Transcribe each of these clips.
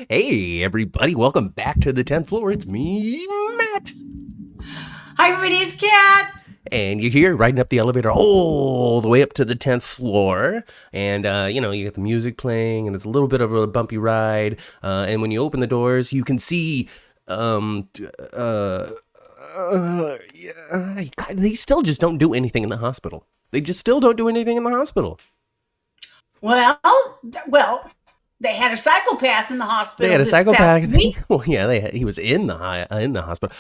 Hey, everybody, welcome back to the 10th floor. It's me, Matt. Hi, everybody, it's Kat. And you're here riding up the elevator all the way up to the 10th floor. And, you got the music playing, and it's a little bit of a bumpy ride. And when you open the doors, you can see, yeah, they still just don't do anything in the hospital. They just still don't do anything in the hospital. Well, well, they had a psychopath in the They hospital had a this past psychopath. week. Well, yeah, he was in the hospital.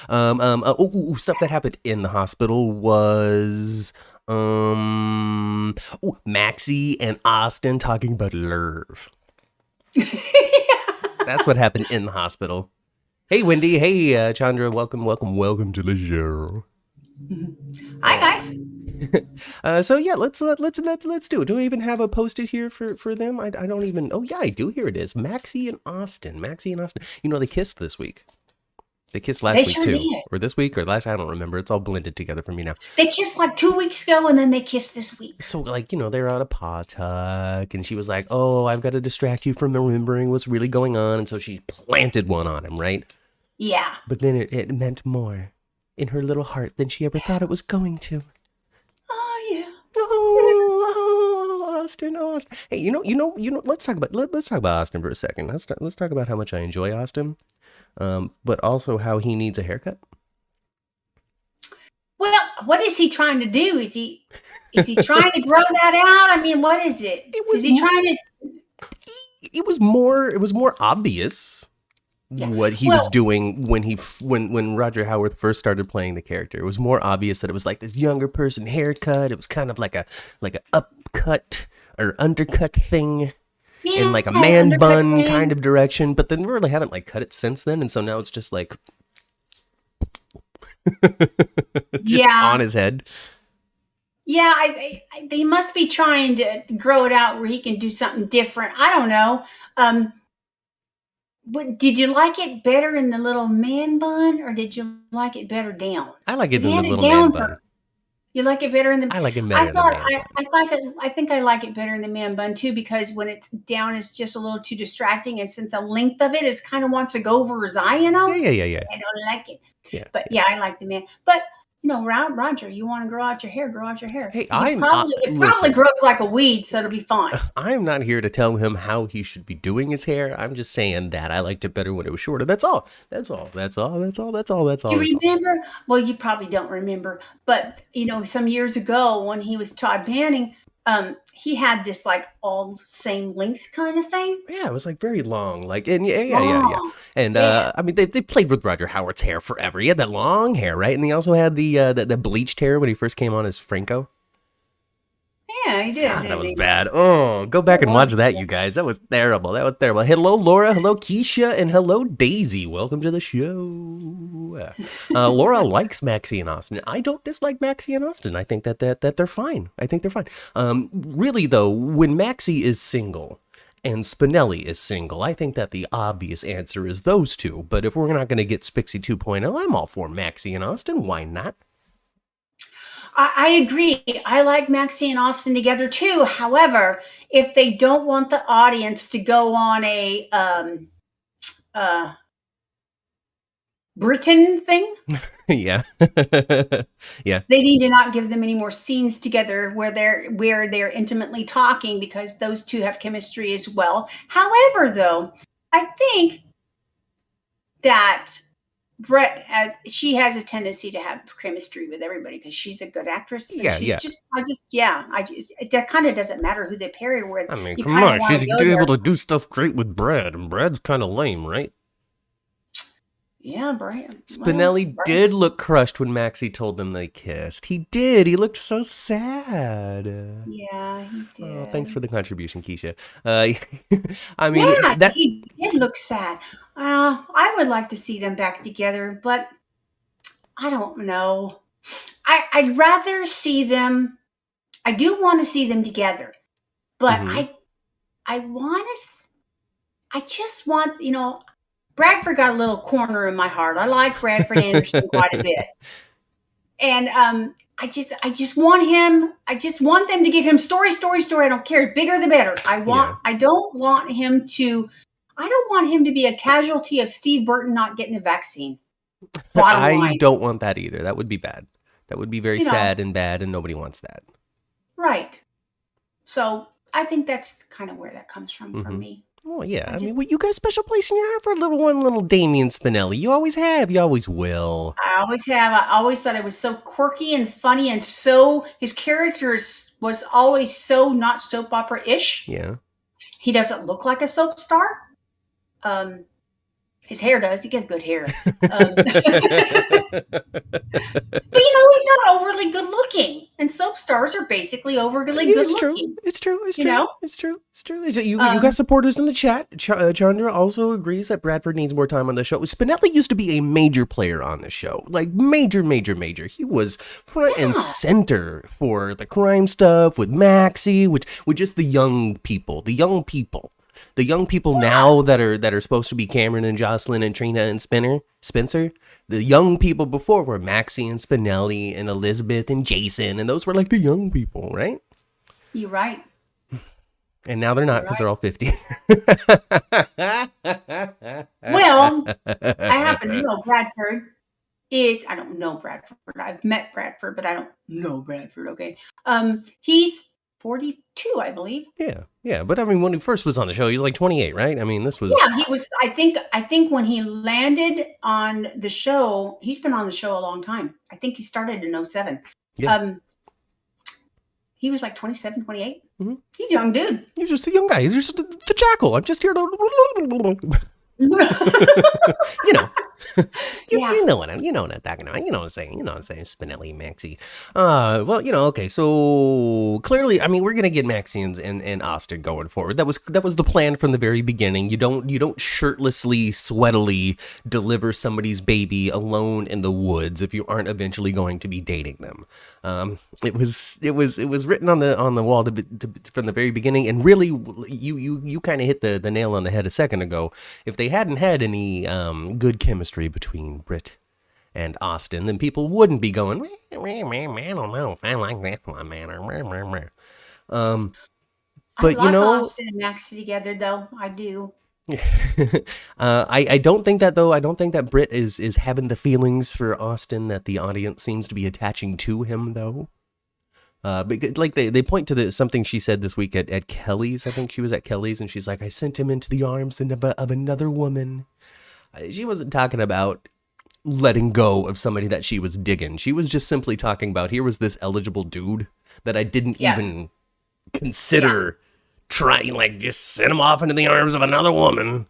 Stuff that happened in the hospital was Maxie and Austin talking about love. That's what happened in the hospital. Hey, Wendy. Hey, Chandra. Welcome to the show. Hi, guys. So yeah, let's do it. Do we even have a posted here for them? I don't even. Oh yeah, I do. Here it is. Maxie and Austin. You know, they kissed this week. They kissed last They week sure too, did. or this week or last. I don't remember. It's all blended together for me now. They kissed like 2 weeks ago, and then they kissed this week. So like, they're on a paw tuck, and she was like, "Oh, I've got to distract you from remembering what's really going on," and so she planted one on him, right? Yeah. But then it meant more in her little heart than she ever thought it was going to. Oh, yeah. Oh, Austin. Hey, Let's talk about Austin for a second. Let's talk about how much I enjoy Austin, but also how he needs a haircut. Well, what is he trying to do? Is he trying to grow that out? I mean, what is it? Is he trying to? It was more obvious what he was doing when Roger Howarth first started playing the character. It was more obvious that it was like this younger person haircut. It was kind of like a upcut or undercut thing. Yeah, in like a man bun thing. kind of direction, but then we really haven't like cut it since then, and so now it's just like on his head. Yeah, they must be trying to grow it out where he can do something different. I don't know. But did you like it better in the little man bun, or did you like it better down? I like it in the Had it little down man bun. You like it better in the? I like it better in the man bun. I think I like it better in the man bun too, because when it's down, it's just a little too distracting, and since the length of it is kind of wants to go over his eye, Yeah. I don't like it. Yeah. But yeah, I like the man. But Roger, you want to grow out your hair? Grow out your hair. Hey, it probably grows like a weed, so it'll be fine. I'm not here to tell him how he should be doing his hair. I'm just saying that I liked it better when it was shorter. That's all. Do you remember? Well, you probably don't remember, but some years ago when he was Todd Banning, he had this like all same length kind of thing. Yeah, it was like very long, like, and yeah. And I mean, they played with Roger Howard's hair forever. He had that long hair, right? And he also had the bleached hair when he first came on as Franco. Yeah, he did. God, that was bad. Oh, go back and watch that, you guys. That was terrible. Hello, Laura. Hello, Keisha. And hello, Daisy. Welcome to the show. Laura likes Maxie and Austin. I don't dislike Maxie and Austin. I think that they're fine. Really, though, when Maxie is single and Spinelli is single, I think that the obvious answer is those two. But if we're not going to get Spixie 2.0, I'm all for Maxie and Austin. Why not? I agree. I like Maxie and Austin together too. However, if they don't want the audience to go on a Britain thing, yeah, yeah, they need to not give them any more scenes together where they're intimately talking, because those two have chemistry as well. However, though, I think that Brett she has a tendency to have chemistry with everybody because she's a good actress. Yeah. That kind of doesn't matter who they pair her with. I mean, come on, she's able to do stuff great with Brad, and Brad's kind of lame, right? Yeah, Brad. Spinelli did look crushed when Maxie told them they kissed. He did. He looked so sad. Yeah, he did. Oh, thanks for the contribution, Keisha. I mean, yeah, he did look sad. I would like to see them back together, but I don't know. I'd rather see them. I do want to see them together, but I just want, Bradford got a little corner in my heart. I like Bradford Anderson quite a bit. And I just want him. I just want them to give him story. I don't care. Bigger the better. I don't want him to be a casualty of Steve Burton not getting the vaccine. Bottom I line. don't want that either. That would be bad. That would be very sad and bad, and nobody wants that. Right. So I think that's kind of where that comes from for me. Well, yeah. I mean, you got a special place in your heart for little Damien Spinelli. You always have. You always will. I always have. I always thought it was so quirky and funny, and so his character was always so not soap opera-ish. Yeah. He doesn't look like a soap star. His hair does. He gets good hair. But he's not overly good looking. And soap stars are basically overly good looking. It's true. It's true. You got supporters in the chat. Chandra also agrees that Bradford needs more time on the show. Spinelli used to be a major player on the show. Like major. He was front and center for the crime stuff with Maxie, with just the young people. The young people now that are supposed to be Cameron and Jocelyn and Trina and Spencer. The young people before were Maxie and Spinelli and Elizabeth and Jason, and those were like the young people, right? You're right. And now they're not because they're all 50. Well, I happen to know Bradford I don't know Bradford. I've met Bradford, but I don't know Bradford. Okay. He's 42, I believe. Yeah. But I mean, when he first was on the show, he was like 28, right? I mean, this was... Yeah, he was... I think when he landed on the show, he's been on the show a long time. I think he started in 07. Yeah. He was like 27, 28. Mm-hmm. He's a young dude. He's just a young guy. He's just the jackal. I'm just here to... you know what I'm talking about. You know what I'm saying. Spinelli, Maxie. Well, okay. So clearly, I mean, we're gonna get Maxie and Austin going forward. That was the plan from the very beginning. You don't shirtlessly, sweatily deliver somebody's baby alone in the woods if you aren't eventually going to be dating them. It was written on the wall from the very beginning, and really, you kind of hit the nail on the head a second ago. If they hadn't had any good chemistry between Britt and Austin, then people wouldn't be going, I don't know if I like that one, man. But I like Austin and Maxie together, though. I do. I don't think that, though. I don't think that Britt is having the feelings for Austin that the audience seems to be attaching to him, though. But like they point to something she said this week at Kelly's. I think she was at Kelly's, and she's like, I sent him into the arms of another woman. She wasn't talking about letting go of somebody that she was digging. She was just simply talking about, here was this eligible dude that I didn't even consider trying, like, just send him off into the arms of another woman.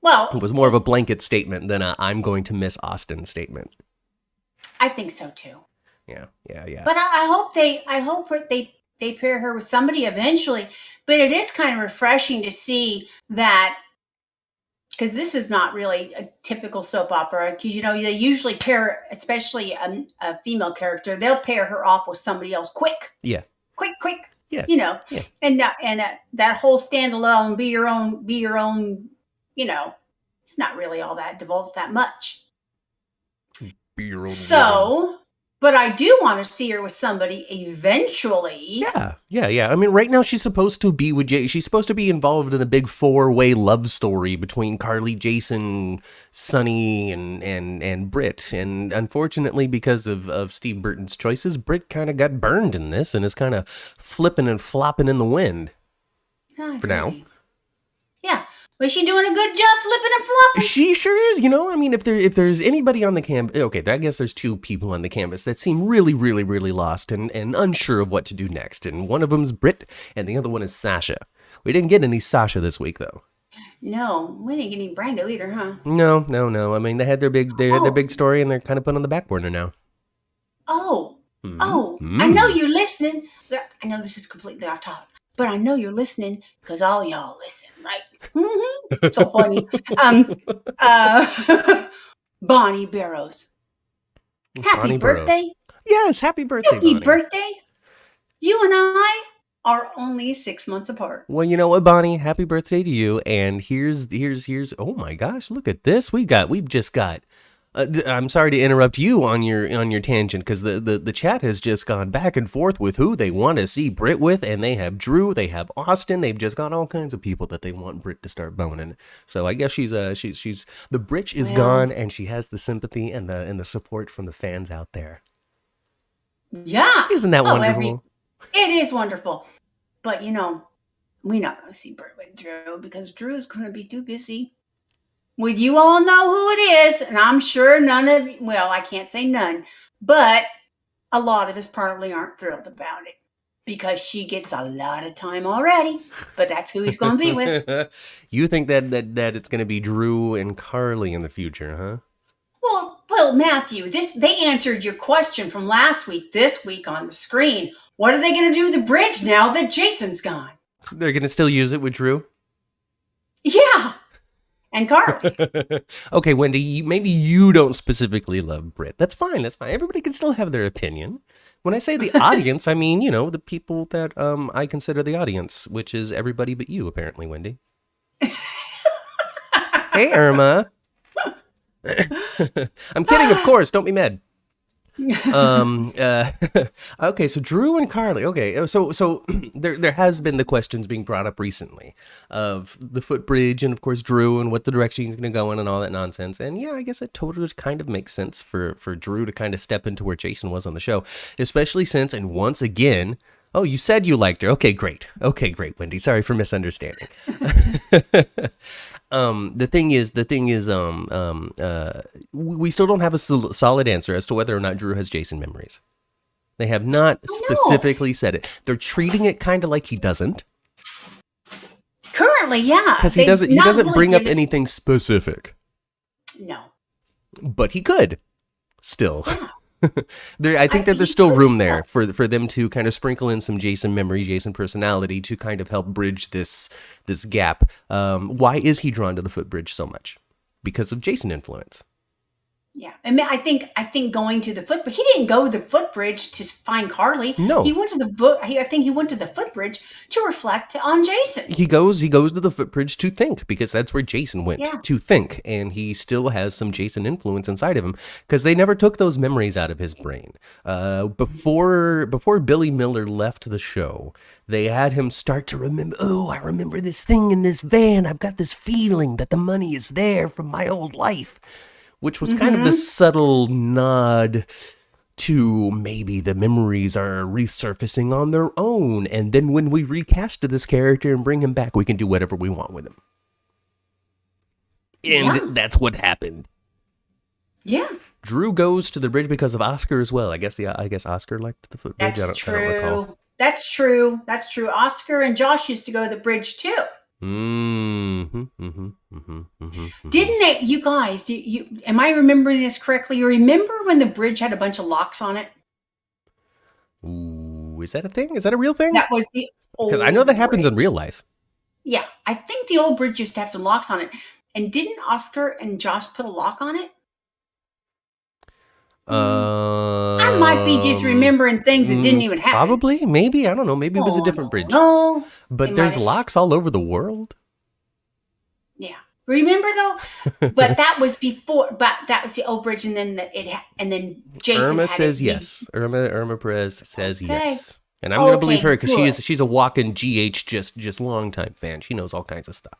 Well, it was more of a blanket statement than a I'm going to miss Austin statement. I think so too. Yeah. But I hope they pair her with somebody eventually. But it is kind of refreshing to see that, because this is not really a typical soap opera. Because they usually pair, especially a female character, they'll pair her off with somebody else quick. Yeah. Quick. Yeah. Yeah. And that whole standalone, be your own. It's not really all that devolves that much. Be your own. So. But I do want to see her with somebody eventually. Yeah. I mean, right now she's supposed to be with Jay. She's supposed to be involved in a big 4-way love story between Carly, Jason, Sonny, and Britt. And unfortunately, because of Steve Burton's choices, Britt kind of got burned in this and is kind of flipping and flopping in the wind for now. Yeah. Was she doing a good job flipping and flopping? She sure is. I mean, if there's anybody on the campus, okay, I guess there's 2 people on the campus that seem really, really, really lost and unsure of what to do next. And one of them's Britt, and the other one is Sasha. We didn't get any Sasha this week, though. No, we didn't get any Brando either, huh? No. I mean, they had their big story, and they're kind of put on the back burner now. I know you're listening. I know this is completely off topic. But I know you're listening because all y'all listen, right? Mm-hmm. So funny. Bonnie Barrows. Happy birthday. Yes, happy birthday, Happy Bonnie. birthday. You and I are only 6 months apart. Well, you know what, Bonnie? Happy birthday to you. And here's oh my gosh, look at this. We've just got I'm sorry to interrupt you on your tangent, because the chat has just gone back and forth with who they want to see Brit with, and they have Drew, they have Austin, they've just got all kinds of people that they want Brit to start boning. So I guess she's the bridge is gone, and she has the sympathy and the support from the fans out there. Yeah, isn't that wonderful? It is wonderful, but we're not going to see Brit with Drew because Drew is going to be too busy. Well, you all know who it is, and I'm sure I can't say none, but a lot of us probably aren't thrilled about it because she gets a lot of time already, but that's who he's going to be with. You think that it's going to be Drew and Carly in the future, huh? Well, Matthew, they answered your question from last week, this week on the screen. What are they going to do with the bridge now that Jason's gone? They're going to still use it with Drew? Yeah. And Carly. Okay, Wendy, maybe you don't specifically love Brit. That's fine. Everybody can still have their opinion. When I say the audience, I mean, the people that I consider the audience, which is everybody but you, apparently, Wendy. Hey, Irma. I'm kidding, of course. Don't be mad. Okay, so Drew and Carly. Okay, so there has been the questions being brought up recently of the footbridge and of course Drew and what the direction he's going to go in and all that nonsense. And yeah, I guess it totally kind of makes sense for Drew to kind of step into where Jason was on the show, especially since, and once again, oh, you said you liked her. Okay, great, Wendy. Sorry for misunderstanding. The thing is, we still don't have a solid answer as to whether or not Drew has Jason memories. They have not specifically said it. They're treating it kind of like he doesn't. Currently, yeah. Because he doesn't really bring up anything specific. No. But he could. Still. Yeah. I think that there's still room there for them to kind of sprinkle in some Jason memory, Jason personality to kind of help bridge this gap. Why is he drawn to the footbridge so much? Because of Jason influence. Yeah, I mean, I think going to the footbridge. He didn't go to the footbridge to find Carly. No, he went to the I think he went to the footbridge to reflect on Jason. He goes to the footbridge to think, because that's where Jason went to think, and he still has some Jason influence inside of him because they never took those memories out of his brain. Before Billy Miller left the show, they had him start to remember. Oh, I remember this thing in this van. I've got this feeling that the money is there from my old life. Which was kind of this subtle nod to maybe the memories are resurfacing on their own. And then when we recast this character and bring him back, we can do whatever we want with him. And that's what happened. Yeah. Drew goes to the bridge because of Oscar as well. I guess Oscar liked the footbridge. That's I don't true. That's true. Oscar and Josh used to go to the bridge too. Didn't they, you guys, am I remembering this correctly? You remember when the bridge had a bunch of locks on it? Ooh, is that a thing? Is that a real thing? That was the old Because I know that happens bridge. in real life. Yeah, I think the old bridge used to have some locks on it. And didn't Oscar and Josh put a lock on it? I might be just remembering things that didn't even happen. Probably, maybe, I don't know. Maybe it was a different bridge. No, but there's locks all over the world. Yeah, remember though. But that was before. But that was the old bridge, and then Jason. Irma says yes. Irma Perez says yes, and I'm gonna believe her because she's a walking GH just longtime fan. She knows all kinds of stuff.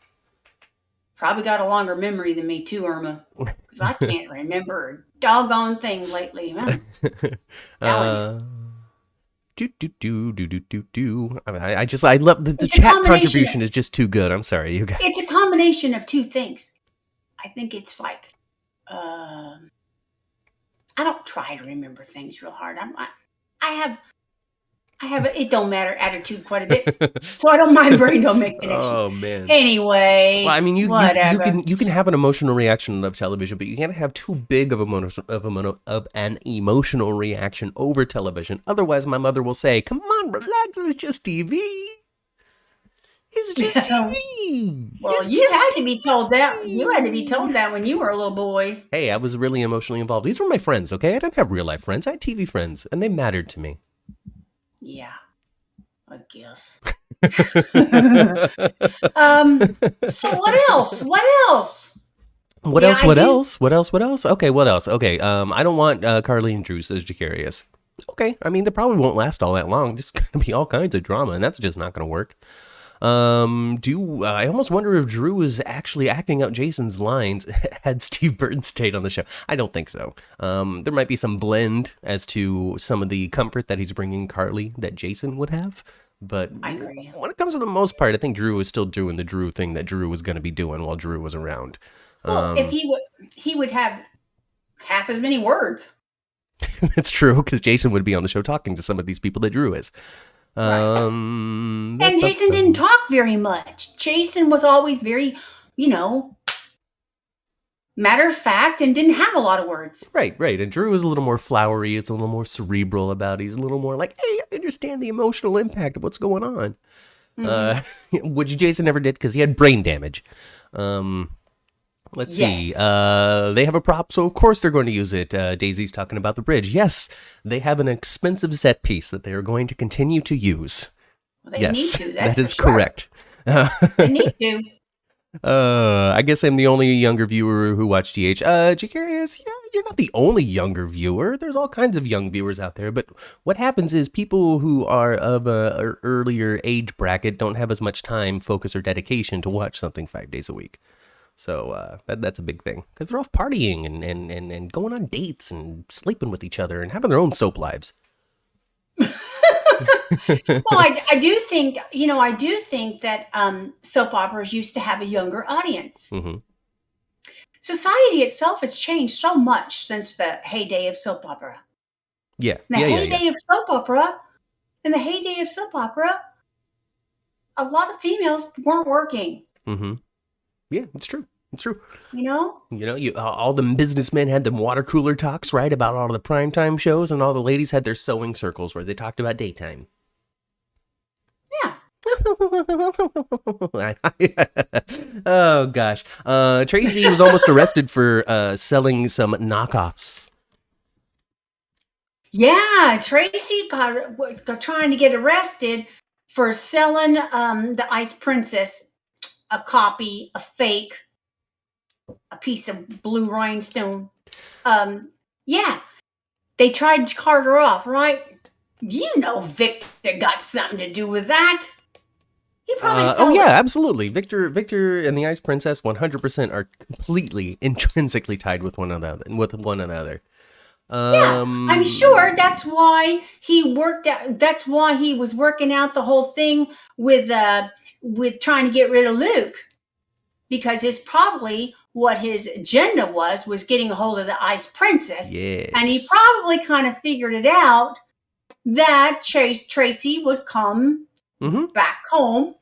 Probably got a longer memory than me too, Irma. Because I can't remember a doggone thing lately. Huh? I love the chat contribution is just too good. I'm sorry, you guys. It's a combination of two things. I think it's like, I don't try to remember things real hard. I have it don't matter attitude quite a bit, so I don't mind brain don't make connection. Oh man. Anyway, well, I mean, you can have an emotional reaction of television, but you can't have too big of an emotional reaction over television. Otherwise, my mother will say, "Come on, relax. It's just TV. It's just TV." Well, you had to be told that. You had to be told that when you were a little boy. Hey, I was really emotionally involved. These were my friends. Okay, I didn't have real life friends. I had TV friends, and they mattered to me. Yeah, I guess. So what else? What Yeah, else? I What do. else? What else? What else? Okay, what else? Okay, I don't want Carly and Drew, says Jacarius. Okay, I mean, they probably won't last all that long. There's gonna be all kinds of drama, and that's just not gonna work. I almost wonder if Drew is actually acting out Jason's lines had Steve Burton stayed on the show. I don't think so. There might be some blend as to some of the comfort that he's bringing Carly that Jason would have. But I agree. when it comes to the most part, I think Drew is still doing the Drew thing that Drew was going to be doing while Drew was around. Well, if he would have half as many words. That's true, because Jason would be on the show talking to some of these people that Drew is. Right. And Jason didn't talk very much. Jason was always very, matter of fact and didn't have a lot of words. Right. And Drew is a little more flowery. It's a little more cerebral about it. He's a little more like, hey, I understand the emotional impact of what's going on. Which Jason never did because he had brain damage. Let's see. They have a prop, so of course they're going to use it. Daisy's talking about the bridge. Yes, they have an expensive set piece that they are going to continue to use. Well, they need to. That is correct. They need to. I guess I'm the only younger viewer who watched GH. Jacarius, yeah, you're not the only younger viewer. There's all kinds of young viewers out there. But what happens is people who are of a earlier age bracket don't have as much time, focus, or dedication to watch something 5 days a week. So that's a big thing because they're off partying and going on dates and sleeping with each other and having their own soap lives. Well, I do think, that soap operas used to have a younger audience. Mm-hmm. Society itself has changed so much since the heyday of soap opera. Yeah. In the heyday of soap opera, a lot of females weren't working. Mm-hmm. Yeah, it's true. It's true. All the businessmen had them water cooler talks, right, about all the primetime shows, and all the ladies had their sewing circles where they talked about daytime. Yeah. Oh, gosh. Tracy was almost arrested for selling some knockoffs. Yeah, Tracy was trying to get arrested for selling the Ice Princess a copy, a fake, a piece of blue rhinestone. Yeah, they tried to cart her off, right? Victor got something to do with that. He probably stole yeah, absolutely. Victor and the Ice Princess 100% are completely intrinsically tied with one another. Yeah, I'm sure that's why he that's why he was working out the whole thing with trying to get rid of Luke, because it's probably what his agenda was getting a hold of the Ice Princess. Yes. And he probably kind of figured it out that Tracy would come back home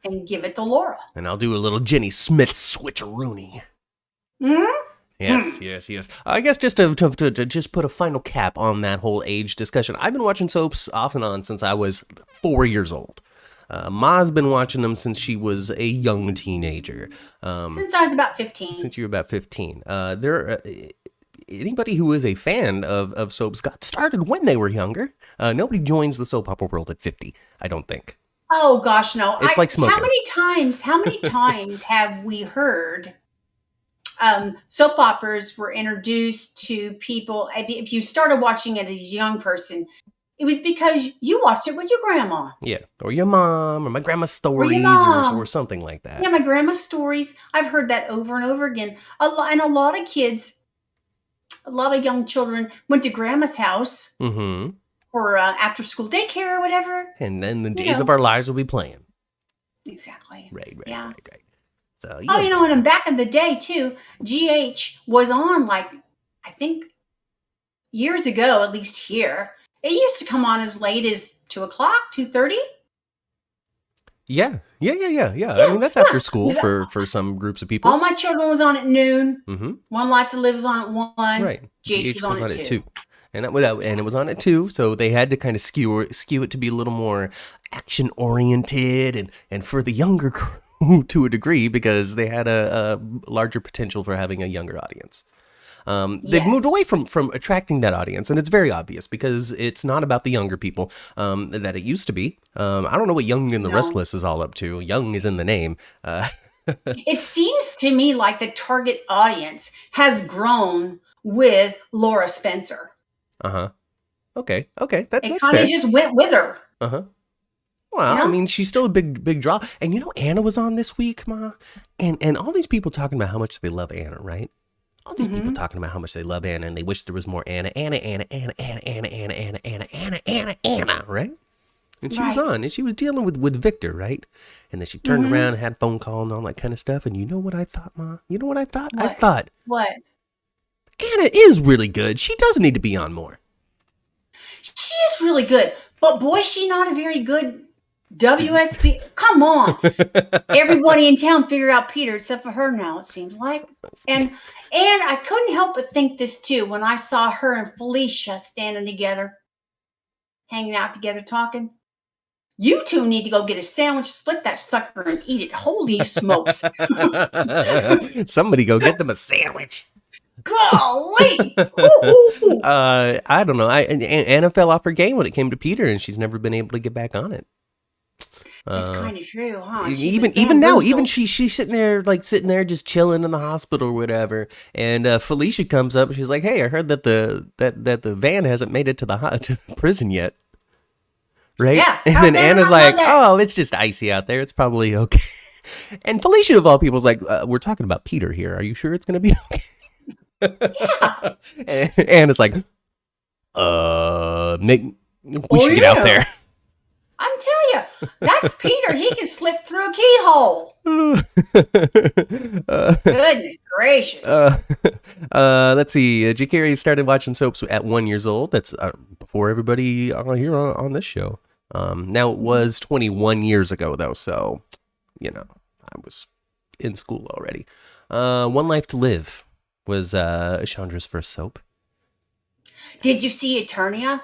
and give it to Laura. And I'll do a little Jenny Smith switcheroony. Yes. I guess just to just put a final cap on that whole age discussion, I've been watching soaps off and on since I was 4 years old. Ma's been watching them since she was a young teenager. Since I was about 15. Since you were about 15. Anybody who is a fan of soaps got started when they were younger. Nobody joins the soap opera world at 50, I don't think. Oh, gosh, no. It's like smoking. How many times have we heard soap operas were introduced to people? If you started watching it as a young person, it was because you watched it with your grandma. Yeah, or your mom, or my grandma's stories, or something like that. Yeah, my grandma's stories. I've heard that over and over again. A lot of kids, a lot of young children went to grandma's house for after school daycare or whatever. And then the days of our lives will be playing. Exactly. Right. So, and back in the day too, GH was on, like, I think years ago, at least here. It used to come on as late as 2:00, 2:30. Yeah. I mean, that's after school for some groups of people. All My Children was on at noon. One Life to Live was on at 1. Right. GH was on at 2. And it was on at 2, so they had to kind of skew it to be a little more action oriented and for the younger crew to a degree, because they had a larger potential for having a younger audience. They've moved away from attracting that audience, and it's very obvious because it's not about the younger people that it used to be. I don't know what Young and the Restless is all up to. Young is in the name. It seems to me like the target audience has grown with Laura Spencer. Uh-huh. Okay. It That's kind of fair. just went with her, Uh-huh. you Well, I know? mean, she's still a big draw. And Anna was on this week, Ma. And all these people talking about how much they love Anna, right? All these people Hmm. talking about how much they love Anna and they wish there was more Anna, Anna, right? And she was Right. on and she was dealing with Victor, right? And then she turned Hmm. around and had a phone call and all that kind of stuff. And you know what I thought, Ma? You know what I thought? I What? thought What? Anna is really good. She does need to be on more. She is really good, but boy, is she not a very good WSP. Come on. Everybody in town figured out Peter except for her now, it seems like. And I couldn't help but think this too when I saw her and Felicia standing together, hanging out together, talking. You two need to go get a sandwich, split that sucker, and eat it. Holy smokes. Somebody go get them a sandwich. Golly. Woo-hoo. I don't know. Anna fell off her game when it came to Peter, and she's never been able to get back on it. That's kind of true, huh? She was Even now, even bamboozled. she's sitting there just chilling in the hospital or whatever. And Felicia comes up and she's like, "Hey, I heard that the van hasn't made it to to the prison yet." Right? Yeah. And How then did I Anna's not know like, that? "Oh, it's just icy out there. It's probably okay." And Felicia, of all people, is like, "We're talking about Peter here. Are you sure it's going to be Yeah. okay?" And Anna's like, Nick, we Oh, should get out yeah. there." I'm telling you, that's Peter. He can slip through a keyhole. uh, Goodness gracious. let's see. Jakari started watching soaps at 1 year old. That's before everybody here on this show. Now it was 21 years ago though, so I was in school already. One Life to Live was Chandra's first soap. Did you see Eternia?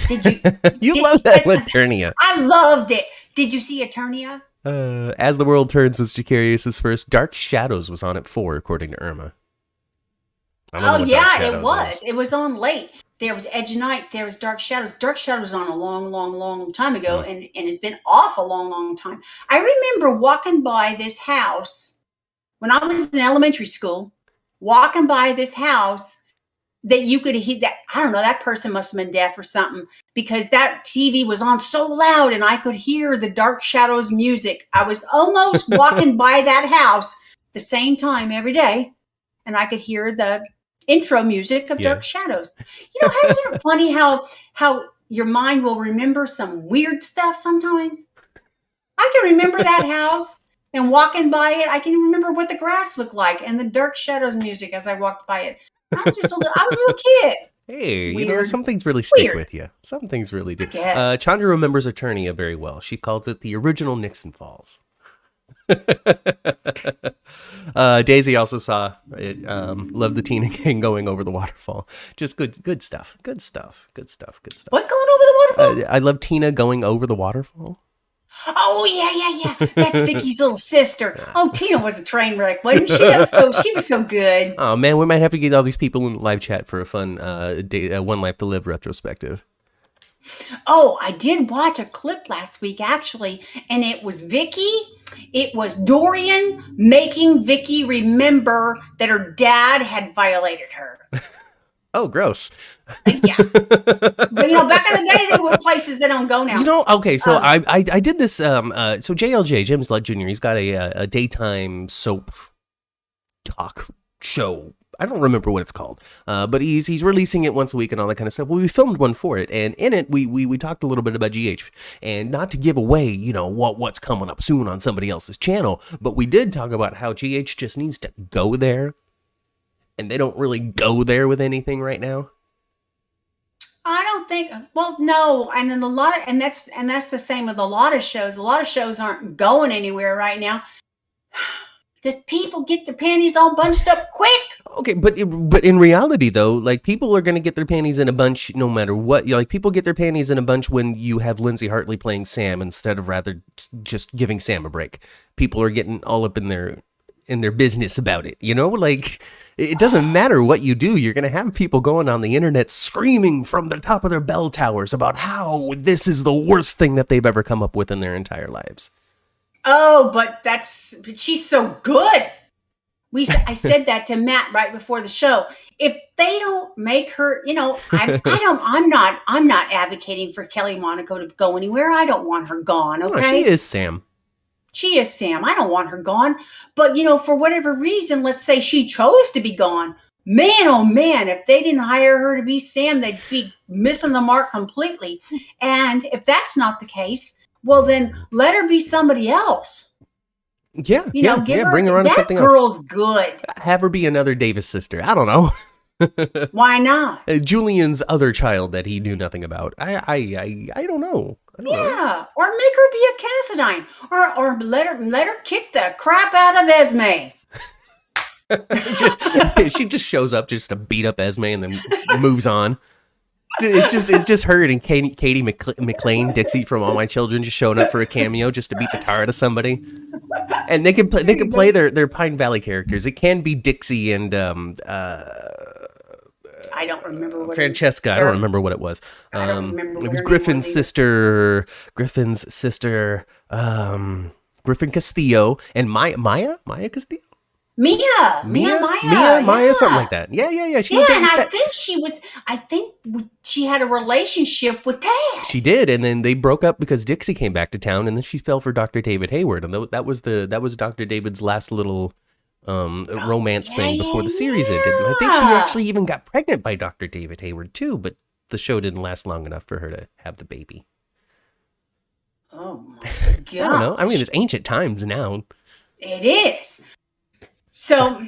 Did you? You Did love that with Turnia. I loved it. Did you see Eternia? As the World Turns was Jacarius's first. Dark Shadows was on at 4, according to Irma. I don't know Oh what Dark yeah, it Shadows was. is. It was on late. There was Edge of Night. There was Dark Shadows. Dark Shadows was on a long time ago, Hmm. and it's been off a long time. I remember walking by this house when I was in elementary school. Walking by this house that you could hear that. I don't know. That person must have been deaf or something because that TV was on so loud, and I could hear the Dark Shadows music. I was almost walking by that house the same time every day, and I could hear the intro music of Yeah. Dark Shadows. Isn't it funny how your mind will remember some weird stuff sometimes? I can remember that house and walking by it. I can remember what the grass looked like and the Dark Shadows music as I walked by it. I was a little kid. Hey, Weird. some things really stick Weird. with you. Some things really do. I guess. Chandra remembers Eternia very well. She called it the original Nixon Falls. Daisy also saw it. Loved the Tina Gang going over the waterfall. Just good stuff. Good stuff. What going over the waterfall? I love Tina going over the waterfall. Oh yeah. That's Vicky's little sister. Oh, Tina was a train wreck, wasn't she? She was so good. Oh man, we might have to get all these people in the live chat for a fun One Life to Live retrospective. Oh, I did watch a clip last week actually, and it was Vicky. It was Dorian making Vicky remember that her dad had violated her. Oh, gross. Yeah. But back in the day, there were places that don't go now. Okay, so I did this. So JLJ, James Lott Jr., he's got a daytime soap talk show. I don't remember what it's called, but he's releasing it once a week and all that kind of stuff. Well, we filmed one for it, and in it we talked a little bit about GH, and not to give away what's coming up soon on somebody else's channel, but we did talk about how GH just needs to go there, and they don't really go there with anything right now. I don't think. Well, no, and then that's the same with a lot of shows. A lot of shows aren't going anywhere right now because people get their panties all bunched up quick. Okay, but in reality though, like people are gonna get their panties in a bunch no matter what. Like people get their panties in a bunch when you have Lindsay Hartley playing Sam instead of rather just giving Sam a break. People are getting all up in their business about it. Like it doesn't matter what you do. You're gonna have people going on the internet screaming from the top of their bell towers about how this is the worst thing that they've ever come up with in their entire lives. Oh, but she's so good. I said that to Matt right before the show. If they don't make her, I'm not advocating for Kelly Monaco to go anywhere. I don't want her gone. Okay. No, she is Sam. She is Sam. I don't want her gone. But, for whatever reason, let's say she chose to be gone. Man, oh man, if they didn't hire her to be Sam, they'd be missing the mark completely. And if that's not the case, well, then let her be somebody else. Yeah, bring her on to something else. That girl's good. Have her be another Davis sister. I don't know. Why not? Julian's other child that he knew nothing about. I don't know. Or make her be a Cassadine, or let her kick the crap out of Esme. She just shows up just to beat up Esme and then moves on. It's just her and Katie McLean, Dixie from All My Children, just showing up for a cameo just to beat the tar out of somebody. And they can play their Pine Valley characters. It can be Dixie and I don't remember what Francesca. I don't remember what it was. I don't remember. It was Griffin's sister. Griffin Castillo and Maya Castillo. Mia, something like that. Yeah. I think she had a relationship with Dad. She did, and then they broke up because Dixie came back to town, and then she fell for Dr. David Hayward, and that was Dr. David's last little romance thing before the series ended. And I think she actually even got pregnant by Dr. David Hayward too, but the show didn't last long enough for her to have the baby. Oh my God! I don't know. I mean, it's ancient times now. It is. So,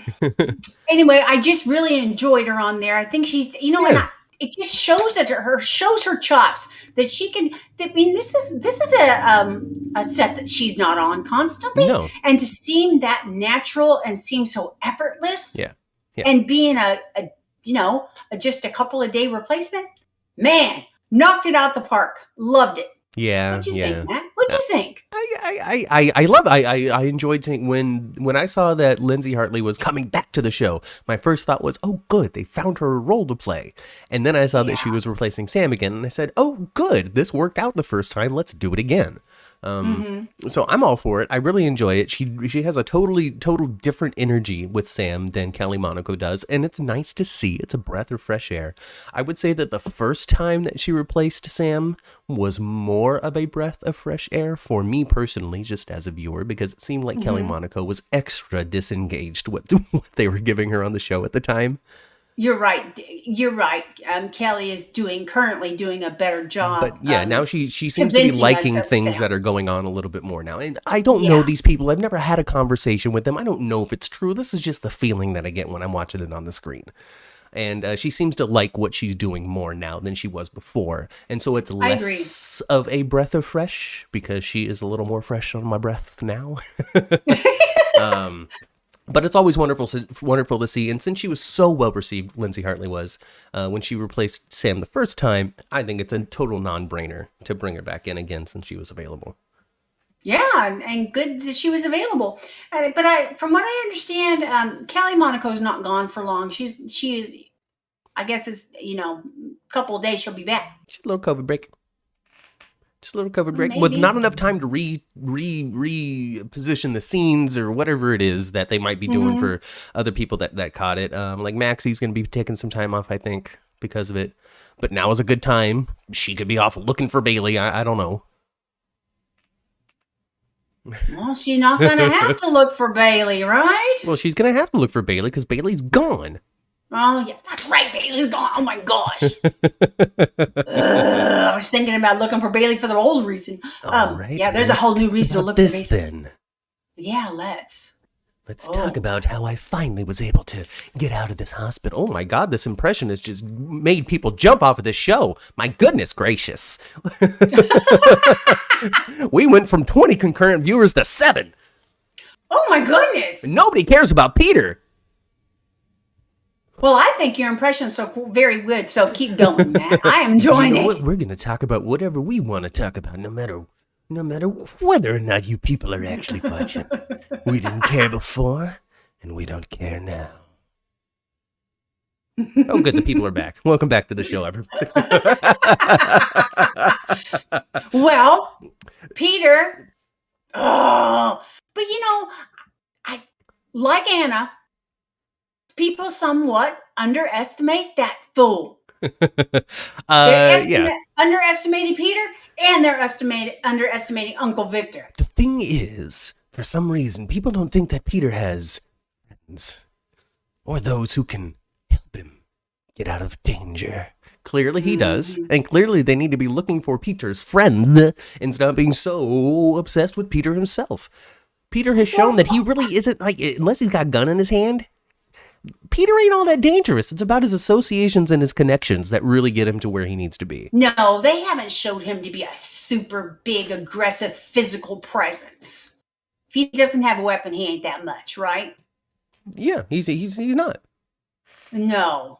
anyway, I just really enjoyed her on there. I think she's, and it just shows her chops that she can. I mean, this is a set that she's not on constantly, and to seem that natural and seem so effortless, and being just a couple of day replacement, man, knocked it out the park. Loved it. Yeah. What'd you think, Matt? What'd you think? I enjoyed seeing when I saw that Lindsay Hartley was coming back to the show. My first thought was, oh, good, they found her a role to play. And then I saw that she was replacing Sam again, and I said, oh, good, this worked out the first time. Let's do it again. So I'm all for it. I really enjoy it. She has a total different energy with Sam than Kelly Monaco does, and it's nice to see. It's a breath of fresh air. I would say that the first time that she replaced Sam was more of a breath of fresh air for me personally, just as a viewer, because it seemed like Kelly Monaco was extra disengaged with what they were giving her on the show at the time. You're right. Kelly is currently doing a better job. But now she seems to be liking things that are going on a little bit more now. And I don't know these people. I've never had a conversation with them. I don't know if it's true. This is just the feeling that I get when I'm watching it on the screen. And she seems to like what she's doing more now than she was before. And so it's less of a breath of fresh because she is a little more fresh on my breath now. But it's always wonderful to see. And since she was so well received, Lindsay Hartley was, when she replaced Sam the first time, I think it's a total non-brainer to bring her back in again since she was available. Yeah, and good that she was available. But from what I understand, Kelly Monaco's not gone for long. She I guess it's, a couple of days she'll be back. She's a little COVID break. Just a little COVID break with not enough time to reposition the scenes or whatever it is that they might be doing for other people that caught it. Like Maxie's going to be taking some time off, I think, because of it. But now is a good time. She could be off looking for Bailey. I don't know. Well, she's not going to have to look for Bailey, right? Well, she's going to have to look for Bailey because Bailey's gone. Oh, yeah, that's right. Bailey's gone. Oh, my gosh. I was thinking about looking for Bailey for the old reason. Right, yeah, there's a whole new reason to look for Bailey. Then. Yeah, let's talk about how I finally was able to get out of this hospital. Oh, my God, this impression has just made people jump off of this show. My goodness gracious. We went from 20 concurrent viewers to 7. Oh, my goodness. Nobody cares about Peter. Well, I think your impression's so very good, so keep going, Matt. I am enjoying it. What? We're going to talk about whatever we want to talk about, no matter whether or not you people are actually watching. We didn't care before, and we don't care now. Oh, good, the people are back. Welcome back to the show, everybody. Well, Peter Oh, but I like Anna. People somewhat underestimate that fool. Yeah. Underestimating Peter, and they're underestimating Uncle Victor. The thing is, for some reason, people don't think that Peter has friends or those who can help him get out of danger. Clearly he does, and clearly they need to be looking for Peter's friends and stop being so obsessed with Peter himself. Peter has shown that he really isn't, like, unless he's got a gun in his hand, Peter ain't all that dangerous. It's about his associations and his connections that really get him to where he needs to be. No, they haven't showed him to be a super big, aggressive, physical presence. If he doesn't have a weapon, he ain't that much, right? Yeah, he's not. No,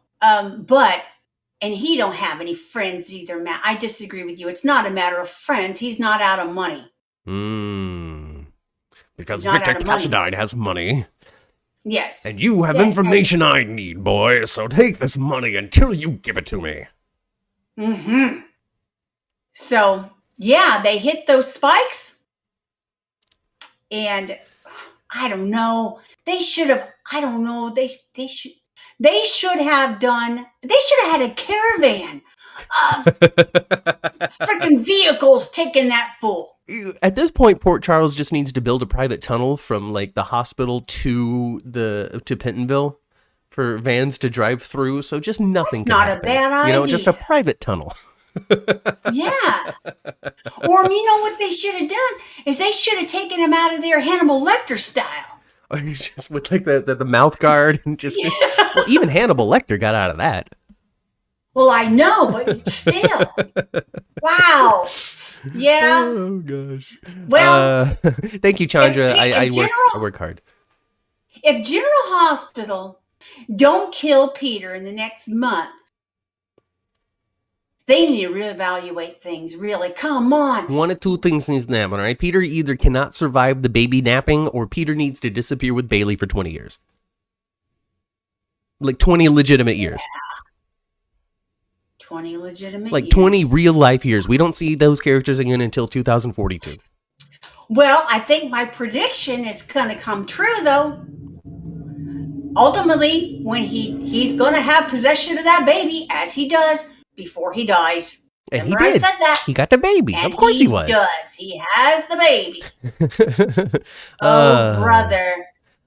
and he don't have any friends either, Matt. I disagree with you. It's not a matter of friends. He's not out of money. Because Victor Cassadine has money. Yes. And you have information I need, boy, so take this money until you give it to me. So, yeah, they hit those spikes. And I don't know. They should have, I don't know. They should have had a caravan of freaking vehicles taking that fool. At this point, Port Charles just needs to build a private tunnel from like the hospital to Pentonville for vans to drive through. So just nothing. That's not a bad idea. Just a private tunnel. Yeah. Or you know what they should have done is they should have taken him out of there Hannibal Lecter style. Or just with like the mouth guard and just well, even Hannibal Lecter got out of that. Well, I know, but still. Wow. Yeah. Oh gosh. Well, thank you, Chandra. I work hard. If General Hospital don't kill Peter in the next month, they need to reevaluate things. Really, come on. One of two things needs to happen. All right, Peter either cannot survive the baby napping, or Peter needs to disappear with Bailey for 20 years, like 20 legitimate years. 20 legitimate like years. 20 real life years. We don't see those characters again until 2042. Well, I think my prediction is going to come true, though. Ultimately, when he's going to have possession of that baby, as he does before he dies. And remember he did. I said that. He got the baby. And of course he was. He does. He has the baby. Brother.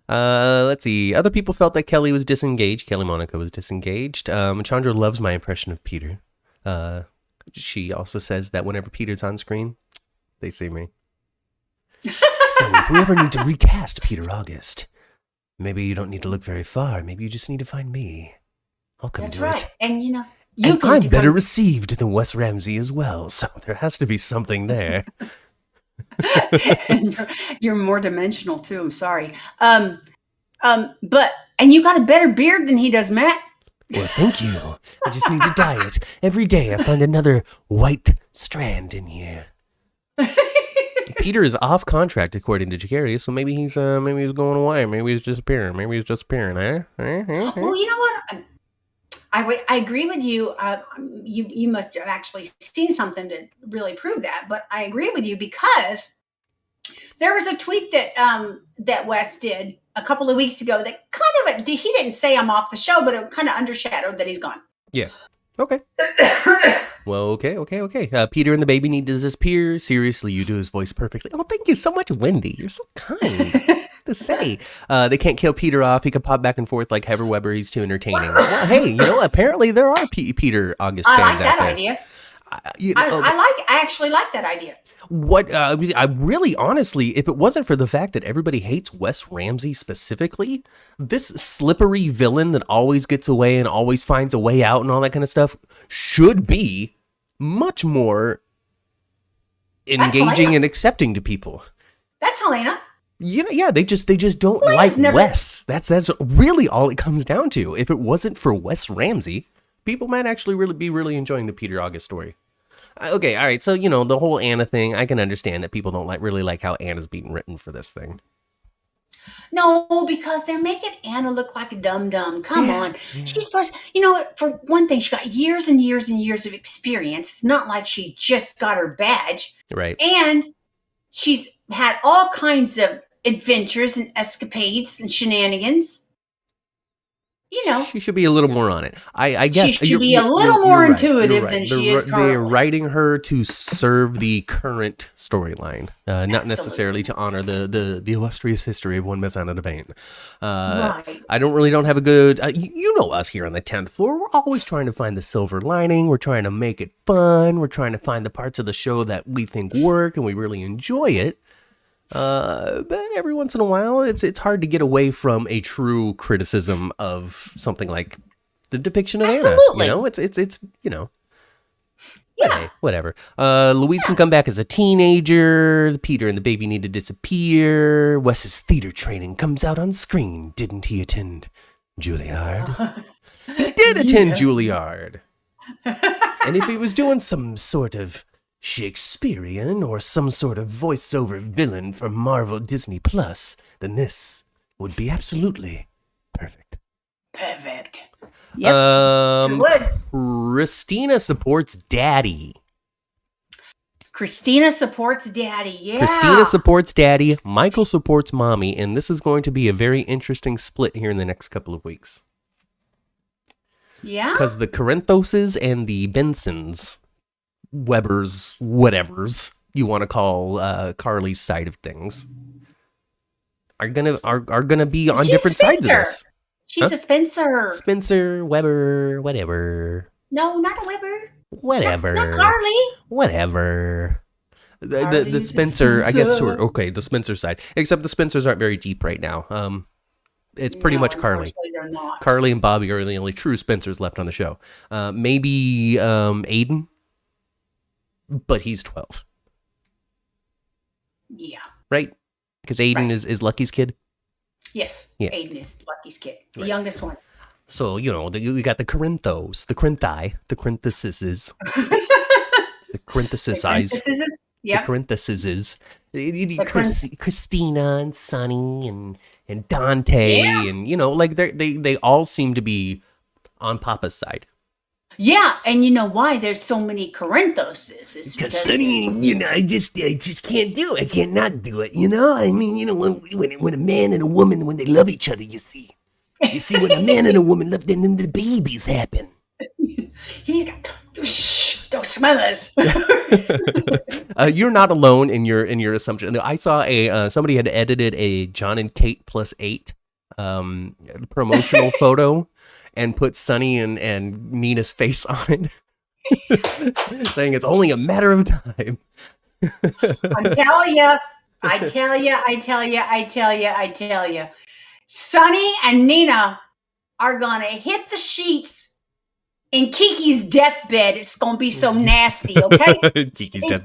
Let's see. Other people felt that Kelly was disengaged. Kelly Monaco was disengaged. Chandra loves my impression of Peter. She also says that whenever Peter's on screen, they see me. So if we ever need to recast Peter August, maybe you don't need to look very far. Maybe you just need to find me. I'll come That's do right. it. And you know, I'm better received than Wes Ramsey as well, so there has to be something there. And you're more dimensional too. I'm sorry. But you got a better beard than he does, Matt. Well, thank you. I just need to dye it. Every day I find another white strand in here. Peter is off contract according to Jacari, so maybe he's going away. Maybe he's disappearing. Eh? Well, you know what? I agree with you. You must have actually seen something to really prove that. But I agree with you because there was a tweet that Wes did a couple of weeks ago that kind of, he didn't say I'm off the show, but it kind of undershadowed that he's gone. Yeah. Okay. Well, okay. Peter and the baby need to disappear. Seriously, you do his voice perfectly. Oh, thank you so much, Wendy. You're so kind to say. They can't kill Peter off. He could pop back and forth like Heather Weber. He's too entertaining. Well, hey, apparently there are Peter August fans out there. I like that idea. I actually like that idea. What I really honestly, if it wasn't for the fact that everybody hates Wes Ramsey specifically, this slippery villain that always gets away and always finds a way out and all that kind of stuff should be much more engaging and accepting to people. That's Helena. Yeah, they just don't like Wes. That's really all it comes down to. If it wasn't for Wes Ramsey, people might actually be really enjoying the Peter August story. Okay, all right. So, the whole Anna thing, I can understand that people don't really like how Anna's being written for this thing. No, because they're making Anna look like a dum-dum. Come on. She's supposed, for one thing, she got years and years and years of experience. It's not like she just got her badge. Right. And she's had all kinds of adventures and escapades and shenanigans. You know, She should be a little more on it. I guess she should be a little more intuitive than she is currently. They're writing her to serve the current storyline, not necessarily to honor the illustrious history of One Miss Anna Devane. Right. I don't have a good. You know us here on the 10th floor. We're always trying to find the silver lining. We're trying to make it fun. We're trying to find the parts of the show that we think work and we really enjoy it. But every once in a while, it's hard to get away from a true criticism of something like the depiction of Anna. You know, it's you know. Yeah. Hey, whatever. Louise can come back as a teenager. Peter and the baby need to disappear. Wes's theater training comes out on screen. Didn't he attend Juilliard? He did attend Juilliard. And if he was doing some sort of Shakespearean or some sort of voiceover villain for Marvel Disney Plus, then this would be absolutely perfect. Perfect. Yep. Kristina supports Daddy. Kristina supports Daddy, yeah. Kristina supports Daddy. Michael supports Mommy, and this is going to be a very interesting split here in the next couple of weeks. Yeah? Because the Corinthoses and the Bensons, Webbers, whatevers you want to call Carly's side of things, are gonna be on different sides of this. She's a Spencer. Spencer, Weber, whatever. No, not a Weber. Whatever. Not Carly. Whatever. The Spencer, I guess, okay, the Spencer side. Except the Spencers aren't very deep right now. It's pretty much Carly. They're not. Carly and Bobby are the only true Spencers left on the show. Maybe Aiden, but he's 12. Yeah. Right? Because Aiden is Lucky's kid? Yes. Yeah. Aiden is Lucky's kid. The youngest one. So, you know, you got the Corinthos, the Corinthi, the Corinthuses. The Corinthuses. Yeah. The Corinthuses. Kristina and Sonny and Dante and, you know, like they all seem to be on Papa's side. Yeah, and you know why there's so many Corinthoses? Because Sonny, you know, I just can't do it. I can't not do it. You know, I mean, you know, when a man and a woman, when they love each other, you see when a man and a woman love, then the babies happen. He's got don't smell us. You're not alone in your assumption. I saw somebody had edited a John and Kate +8 promotional photo. And put Sonny and Nina's face on it, saying it's only a matter of time. I tell you, Sonny and Nina are gonna hit the sheets in Kiki's deathbed. It's gonna be so nasty, okay? It's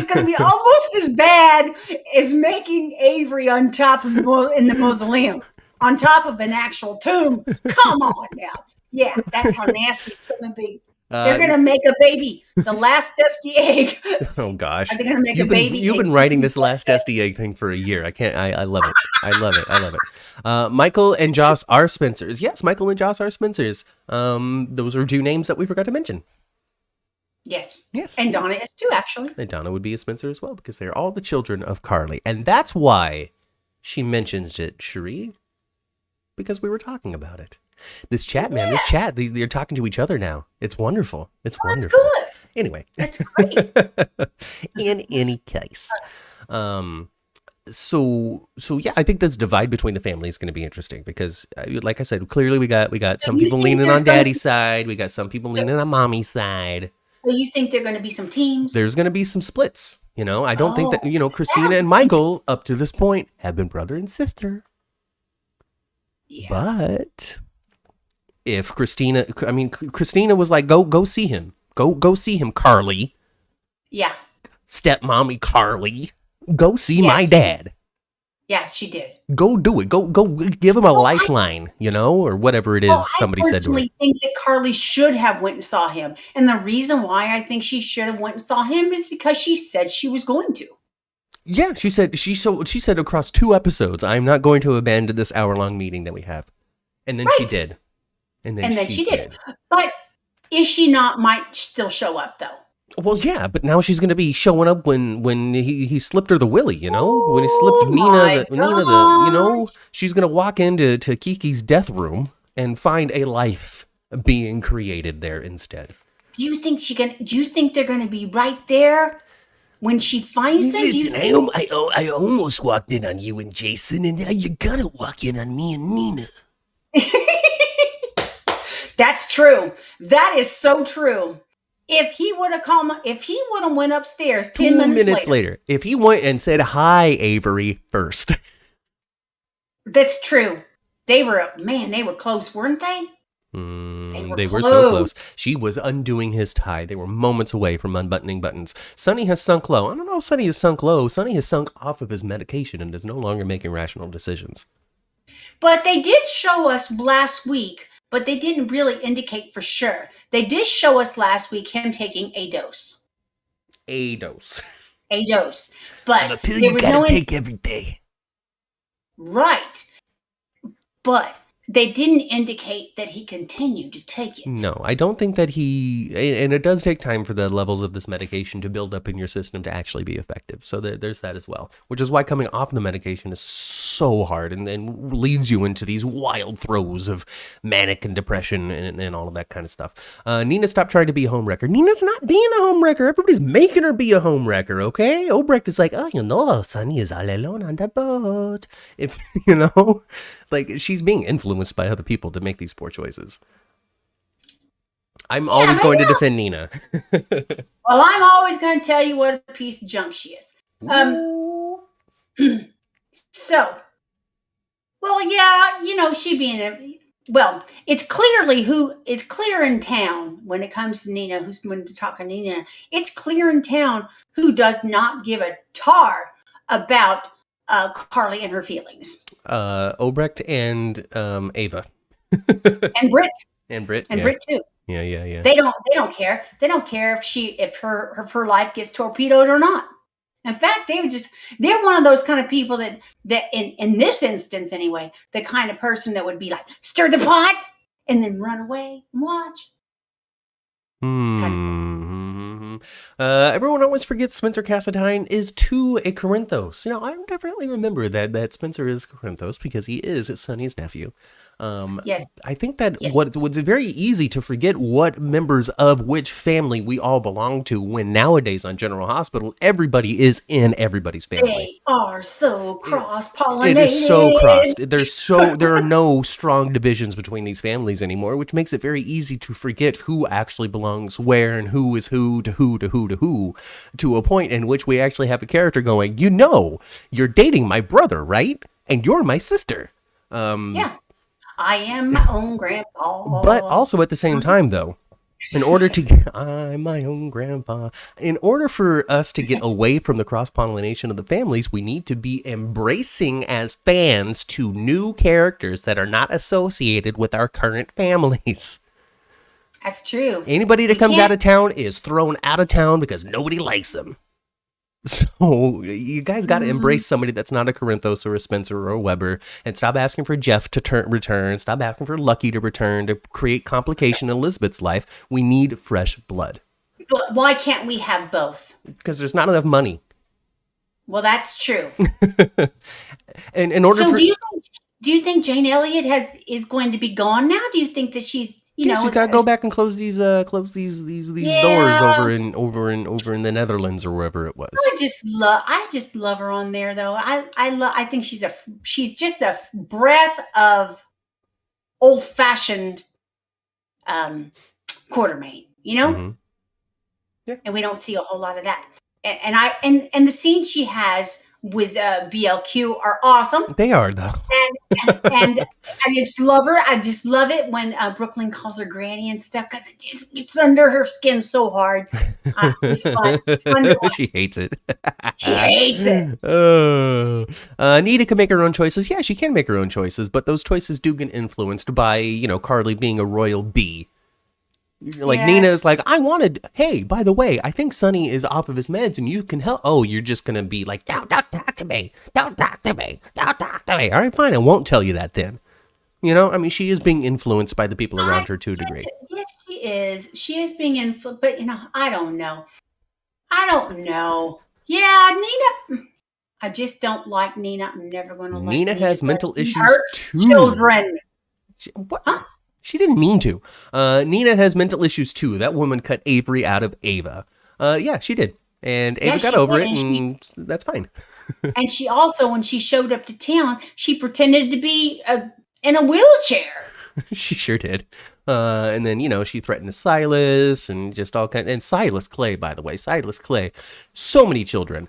gonna be almost as bad as making Avery on top of in the mausoleum. On top of an actual tomb. Come on now. Yeah, that's how nasty it's going to be. They're going to make a baby. The last dusty egg. Oh, gosh. They're going to make a baby. You've been writing this last dusty egg thing for a year. I love it. I love it. Michael and Joss are Spencers. Yes, Michael and Joss are Spencers. Those are two names that we forgot to mention. Yes. Yes. And Donna is too, actually. And Donna would be a Spencer as well, because they're all the children of Carly. And that's why she mentions it, Cherie. Because we were talking about it. This chat, man, they're talking to each other now. It's wonderful. It's wonderful. That's good. Anyway. That's great. In any case. So yeah, I think this divide between the family is going to be interesting because, like I said, clearly we got some people leaning on Daddy's side. We got some people leaning on Mommy's side. So you think there are going to be some teams? There's going to be some splits. You know, I don't think that, you know, Kristina and Michael, up to this point, have been brother and sister. Yeah. But if Kristina was like, go see him. Go see him, Carly. Yeah. Stepmommy Carly. Go see my dad. Yeah, she did. Go do it. Go give him a lifeline, you know, or whatever it is somebody said to her. I think that Carly should have went and saw him. And the reason why I think she should have went and saw him is because she said she was going to. Yeah, she said across 2 episodes, I'm not going to abandon this hour-long meeting that we have. And then she did. And then she did. But is she not might still show up though? Well, yeah, but now she's gonna be showing up when he slipped her the willy, you know? When he slipped Oh my Nina God. she's gonna walk into Kiki's death room and find a life being created there instead. Do you think they're gonna be right there when she finds them? Do you Listen, I almost walked in on you and Jason, and now you gotta walk in on me and Nina. That's true. That is so true. If he would have went upstairs 10 2 minutes minutes later. later, if he went and said hi, Avery, first. That's true. They were close, weren't they? They were so close. She was undoing his tie. They were moments away from unbuttoning buttons. Sonny has sunk low. I don't know if Sonny has sunk low. Sonny has sunk off of his medication and is no longer making rational decisions. But they did show us last week, but they didn't really indicate for sure. They did show us last week him taking a dose. A dose. A dose. But A pill there you was gotta no take every day. right. But they didn't indicate that he continued to take it. No, I don't think that and it does take time for the levels of this medication to build up in your system to actually be effective. So there's that as well, which is why coming off the medication is so hard and leads you into these wild throes of manic and depression and all of that kind of stuff. Nina, stop trying to be a homewrecker. Nina's not being a homewrecker. Everybody's making her be a homewrecker, okay? Obrecht is like, oh, Sonny is all alone on the boat. If, like, she's being influenced by other people to make these poor choices. I'm always going to defend Nina. Well, I'm always going to tell you what a piece of junk she is. So, well, yeah, she being it's clear in town when it comes to Nina, who's going to talk to Nina. It's clear in town who does not give a tar about Carly and her feelings. Obrecht and Ava. And Britt. And Britt. And Britt too. Yeah. They don't care. They don't care if her life gets torpedoed or not. In fact, they're one of those kind of people that in this instance anyway, the kind of person that would be like, stir the pot and then run away and watch. Everyone always forgets Spencer Cassadine is to a Corinthos. I definitely remember that Spencer is Corinthos because he is Sonny's nephew. Yes. I think that what's very easy to forget what members of which family we all belong to when nowadays on General Hospital, everybody is in everybody's family. They are so cross-pollinated. It is so crossed. There are no strong divisions between these families anymore, which makes it very easy to forget who actually belongs where and who is who to who to who to who, to a point in which we actually have a character going, you're dating my brother, right? And you're my sister. Yeah. I am my own grandpa. But also at the same time, though, I'm my own grandpa. In order for us to get away from the cross-pollination of the families, we need to be embracing as fans to new characters that are not associated with our current families. That's true. Anybody that comes out of town is thrown out of town because nobody likes them. So you guys got to embrace somebody that's not a Corinthos or a Spencer or a Weber, and stop asking for Jeff to return. Stop asking for Lucky to return to create complication in Elizabeth's life. We need fresh blood. But why can't we have both? Because there's not enough money. Well, that's true. And in order do you think Jane Elliott is going to be gone now? Do you think that she's you gotta go back and close these doors over in the Netherlands or wherever it was. I just love her on there though. I think she's just a breath of old fashioned Quartermain, Mm-hmm. Yeah. And we don't see a whole lot of that. And the scenes she has with BLQ are awesome. They are though. And I just love her. I just love it when Brook Lynn calls her granny and stuff because it just gets under her skin so hard. It's fun. It's fun to watch. She hates it. She hates it. Nina can make her own choices. Yeah, she can make her own choices, but those choices do get influenced by, Carly being a royal bee. Like yes. Nina is like, hey, by the way, I think Sonny is off of his meds and you can help. Oh, you're just going to be like, don't talk to me. Don't talk to me. Don't talk to me. All right, fine. I won't tell you that then. You know, I mean, she is being influenced by the people around her to a degree. Yes, she is. She is being influenced, but I don't know. I don't know. Yeah, Nina. I just don't like Nina. I'm never going to like Nina Nina. has mental She issues hurts too. children. What? Huh? She didn't mean to. Nina has mental issues too. That woman cut Avery out of Ava. Yeah, she did. And Ava got over it, and that's fine. And she also, when she showed up to town, she pretended to be in a wheelchair. She sure did. And then, you know, she threatened Silas and just all kinds. And Silas Clay, by the way, Silas Clay. So many children.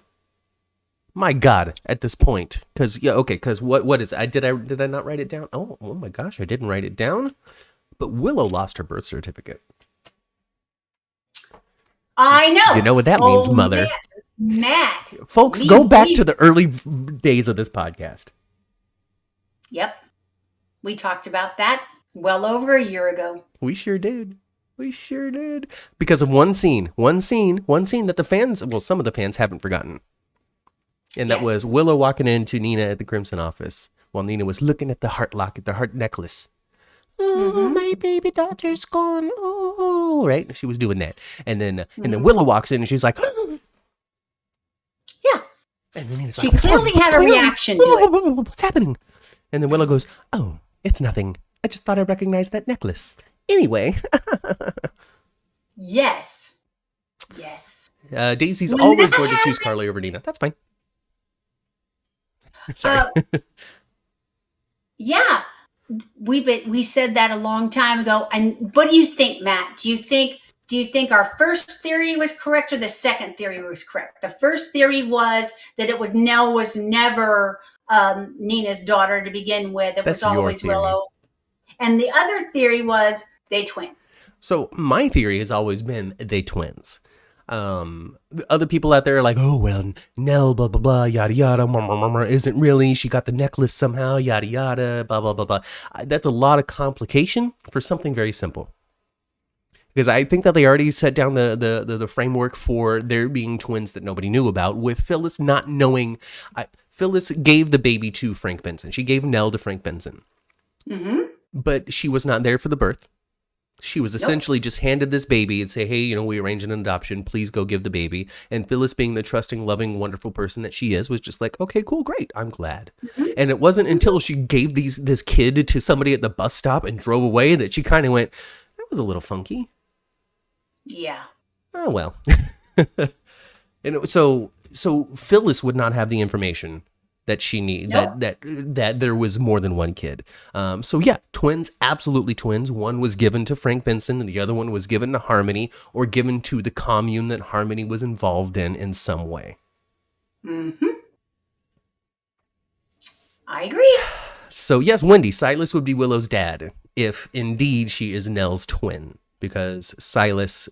My God, at this point. Because, yeah, okay, because what is, did I not write it down? Oh my gosh, I didn't write it down. But Willow lost her birth certificate. I know. You know what that means, Mother. Matt. Folks, go back to the early days of this podcast. Yep. We talked about that well over a year ago. We sure did. We sure did. Because of one scene that the fans, well, some of the fans haven't forgotten. And that was Willow walking into Nina at the Crimson office while Nina was looking at the heart locket, the heart necklace. Oh, my baby daughter's gone. Oh, right. She was doing that. And then Willow walks in and she's like, yeah. And then Nina's she like, clearly had a reaction to it. What's happening? And then Willow goes, oh, it's nothing. I just thought I recognized that necklace. Anyway. Yes. Daisy's always going to choose Carly over Nina. That's fine. Sorry. Yeah. We said that a long time ago. And what do you think, Matt? Do you think our first theory was correct or the second theory was correct? The first theory was that Nell was never Nina's daughter to begin with. It was always Willow. And the other theory was they twins. So my theory has always been they twins. The other people out there are like, oh, well, Nell, blah, blah, blah, yada, yada, isn't really. She got the necklace somehow, yada, yada, blah, blah, blah, blah. That's a lot of complication for something very simple. Because I think that they already set down the framework for there being twins that nobody knew about, with Phyllis not knowing. Phyllis gave the baby to Frank Benson. She gave Nell to Frank Benson. Mm-hmm. But she was not there for the birth. She was essentially just handed this baby and say, hey, you know, we arranged an adoption. Please go give the baby. And Phyllis, being the trusting, loving, wonderful person that she is, was just like, okay, cool, great. I'm glad. Mm-hmm. And it wasn't until she gave this kid to somebody at the bus stop and drove away that she kind of went, that was a little funky. Yeah. Oh, well. And so Phyllis would not have the information that she needed, that there was more than one kid. So yeah, twins, absolutely twins. One was given to Frank Benson and the other one was given to Harmony, or given to the commune that Harmony was involved in some way. Mm-hmm. I agree. So yes, Wendy, Silas would be Willow's dad if indeed she is Nell's twin, because Silas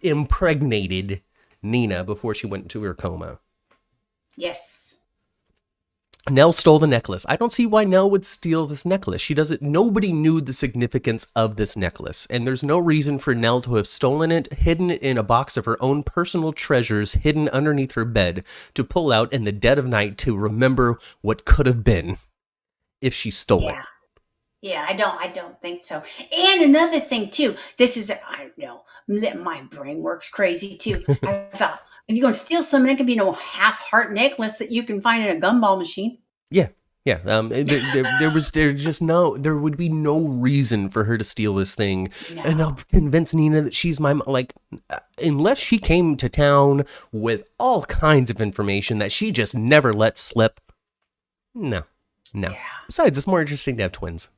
impregnated Nina before she went into her coma. Yes. Nell stole the necklace. I don't see why Nell would steal this necklace. She doesn't. Nobody knew the significance of this necklace, and there's no reason for Nell to have stolen it, hidden it in a box of her own personal treasures, hidden underneath her bed, to pull out in the dead of night to remember what could have been if she stole it. Yeah, I don't think so. And another thing too, I don't know, my brain works crazy too. I thought, if you're going to steal something, it could be no half-heart necklace that you can find in a gumball machine. Yeah. There would be no reason for her to steal this thing. No. And I'll convince Nina that she's unless she came to town with all kinds of information that she just never let slip. No. Yeah. Besides, it's more interesting to have twins.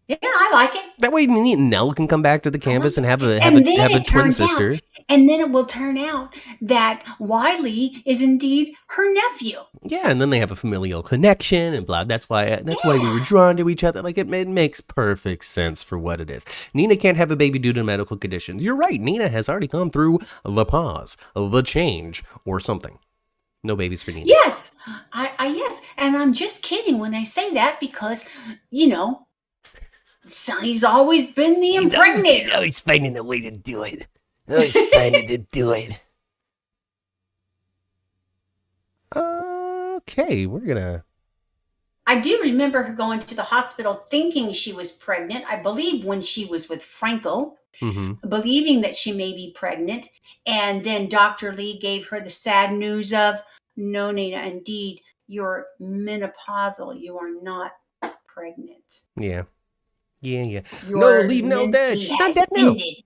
Yeah, I like it. That way Nell can come back to the campus and have a twin sister. And then it will turn out that Wiley is indeed her nephew. Yeah, and then they have a familial connection and blah. That's why we were drawn to each other. Like, it makes perfect sense for what it is. Nina can't have a baby due to medical conditions. You're right. Nina has already gone through the pause, the change, or something. No babies for Nina. Yes, yes, and I'm just kidding when I say that because, Sonny's always been the impregnator. Always finding a way to do it. Always finding to do it. Okay, we're gonna I do remember her going to the hospital thinking she was pregnant. I believe when she was with Franco, Mm-hmm. believing that she may be pregnant. And then Dr. Lee gave her the sad news of, no, Nina, indeed, you're menopausal. You are not pregnant. Yeah. Yeah. Your leave no dead. menses She's not has dead now. ended.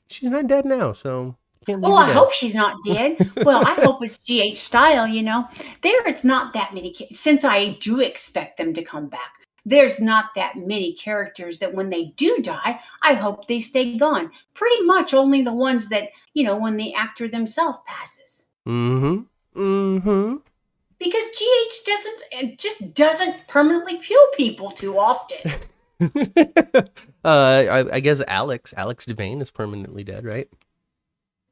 She's not dead now, so can't leave Oh, her I dead. hope she's not dead. Well, I hope it's GH style, There, it's not that many, since I do expect them to come back. There's not that many characters that when they do die, I hope they stay gone. Pretty much only the ones that, when the actor themselves passes. Mm-hmm. Because GH doesn't permanently kill people too often. I guess Alex Devane is permanently dead, right?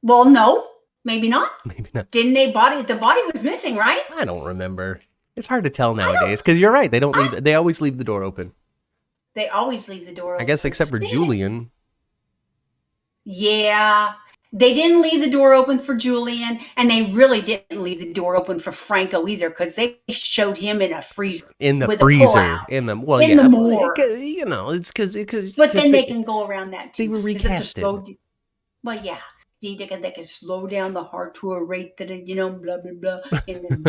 Well, no, maybe not. Maybe not. Didn't the body was missing, right? I don't remember. It's hard to tell nowadays because you're right. They always leave the door open. They always leave the door open. I guess except for Julian. Yeah. They didn't leave the door open for Julian, and they really didn't leave the door open for Franco either, because they showed him in a freezer. In the with freezer. A In the morgue. It's because. But then they can go around that too. They were recasted. Well, yeah. They can slow down the heart to a rate that, blah, blah, blah. And then,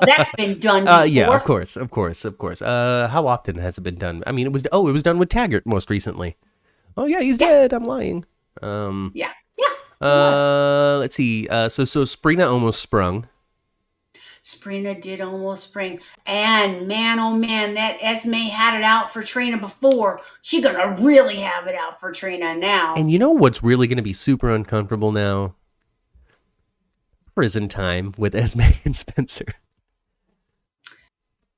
that's been done before. Yeah, of course. How often has it been done? I mean, it was done with Taggart most recently. Oh, yeah, he's dead. I'm lying. Yeah. Let's see. So Sprina almost sprung. Sprina did almost spring. And man, oh man, that Esme had it out for Trina before. She's going to really have it out for Trina now. And you know what's really going to be super uncomfortable now? Prison time with Esme and Spencer.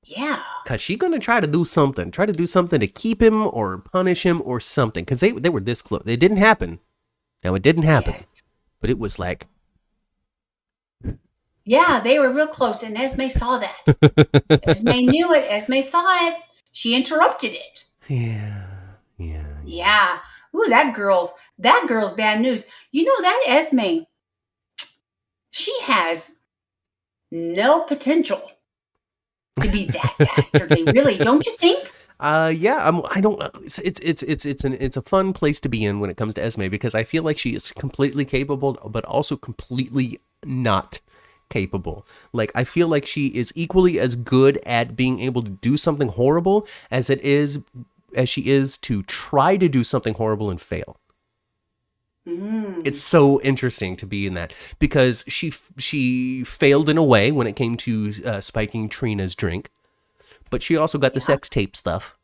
Yeah. Because she's going to try to do something to keep him or punish him or something. Because they were this close. It didn't happen. Now, it didn't happen. Yes. But it was like... Yeah, they were real close, and Esme saw that. Esme knew it. Esme saw it. She interrupted it. Yeah. Ooh, that girl's bad news. That Esme, she has no potential to be that dastardly, really, don't you think? Yeah, I don't. It's a fun place to be in when it comes to Esme, because I feel like she is completely capable, but also completely not capable. Like, I feel like she is equally as good at being able to do something horrible as she is to try to do something horrible and fail. It's so interesting to be in that, because she failed in a way when it came to spiking Trina's drink, but she also got the sex tape stuff.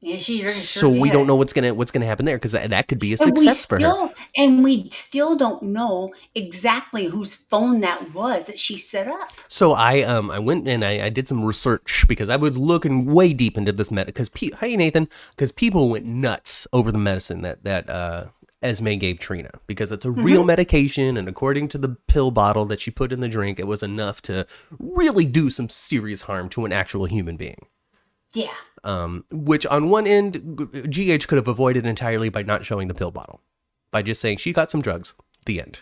Yeah, she really so sure we did. don't know what's gonna happen there, because that could be a success for her. And we still don't know exactly whose phone that was that she set up. So I went and I did some research, because I was looking way deep into this because because people went nuts over the medicine that Esme gave Trina, because it's a real medication, and according to the pill bottle that she put in the drink, it was enough to really do some serious harm to an actual human being. Yeah. Which on one end, GH could have avoided entirely by not showing the pill bottle, by just saying she got some drugs, the end,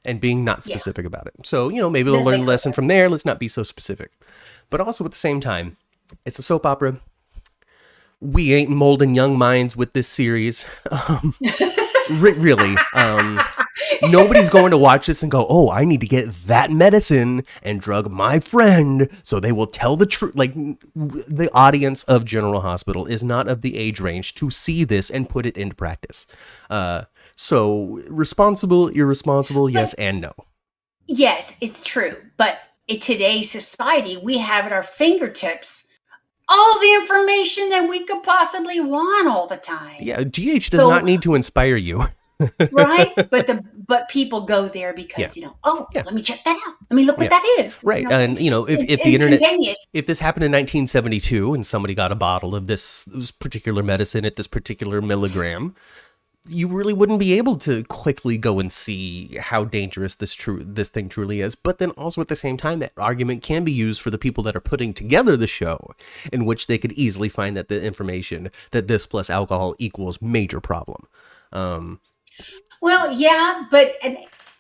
and being not specific about it. So, maybe we'll learn a lesson from there. Let's not be so specific. But also at the same time, it's a soap opera. We ain't molding young minds with this series. Really. Nobody's going to watch this and go, oh, I need to get that medicine and drug my friend so they will tell the truth. Like, the audience of General Hospital is not of the age range to see this and put it into practice. So responsible, irresponsible, yes and no. Yes, it's true. But in today's society, we have at our fingertips all the information that we could possibly want all the time. Yeah, GH does not need to inspire you. Right? But people go there because, let me check that out. Let me look what that is. Right. And, if the internet, if this happened in 1972 and somebody got a bottle of this particular medicine at this particular milligram, you really wouldn't be able to quickly go and see how dangerous this thing truly is. But then also at the same time, that argument can be used for the people that are putting together the show, in which they could easily find that the information that this plus alcohol equals major problem. Well, yeah, but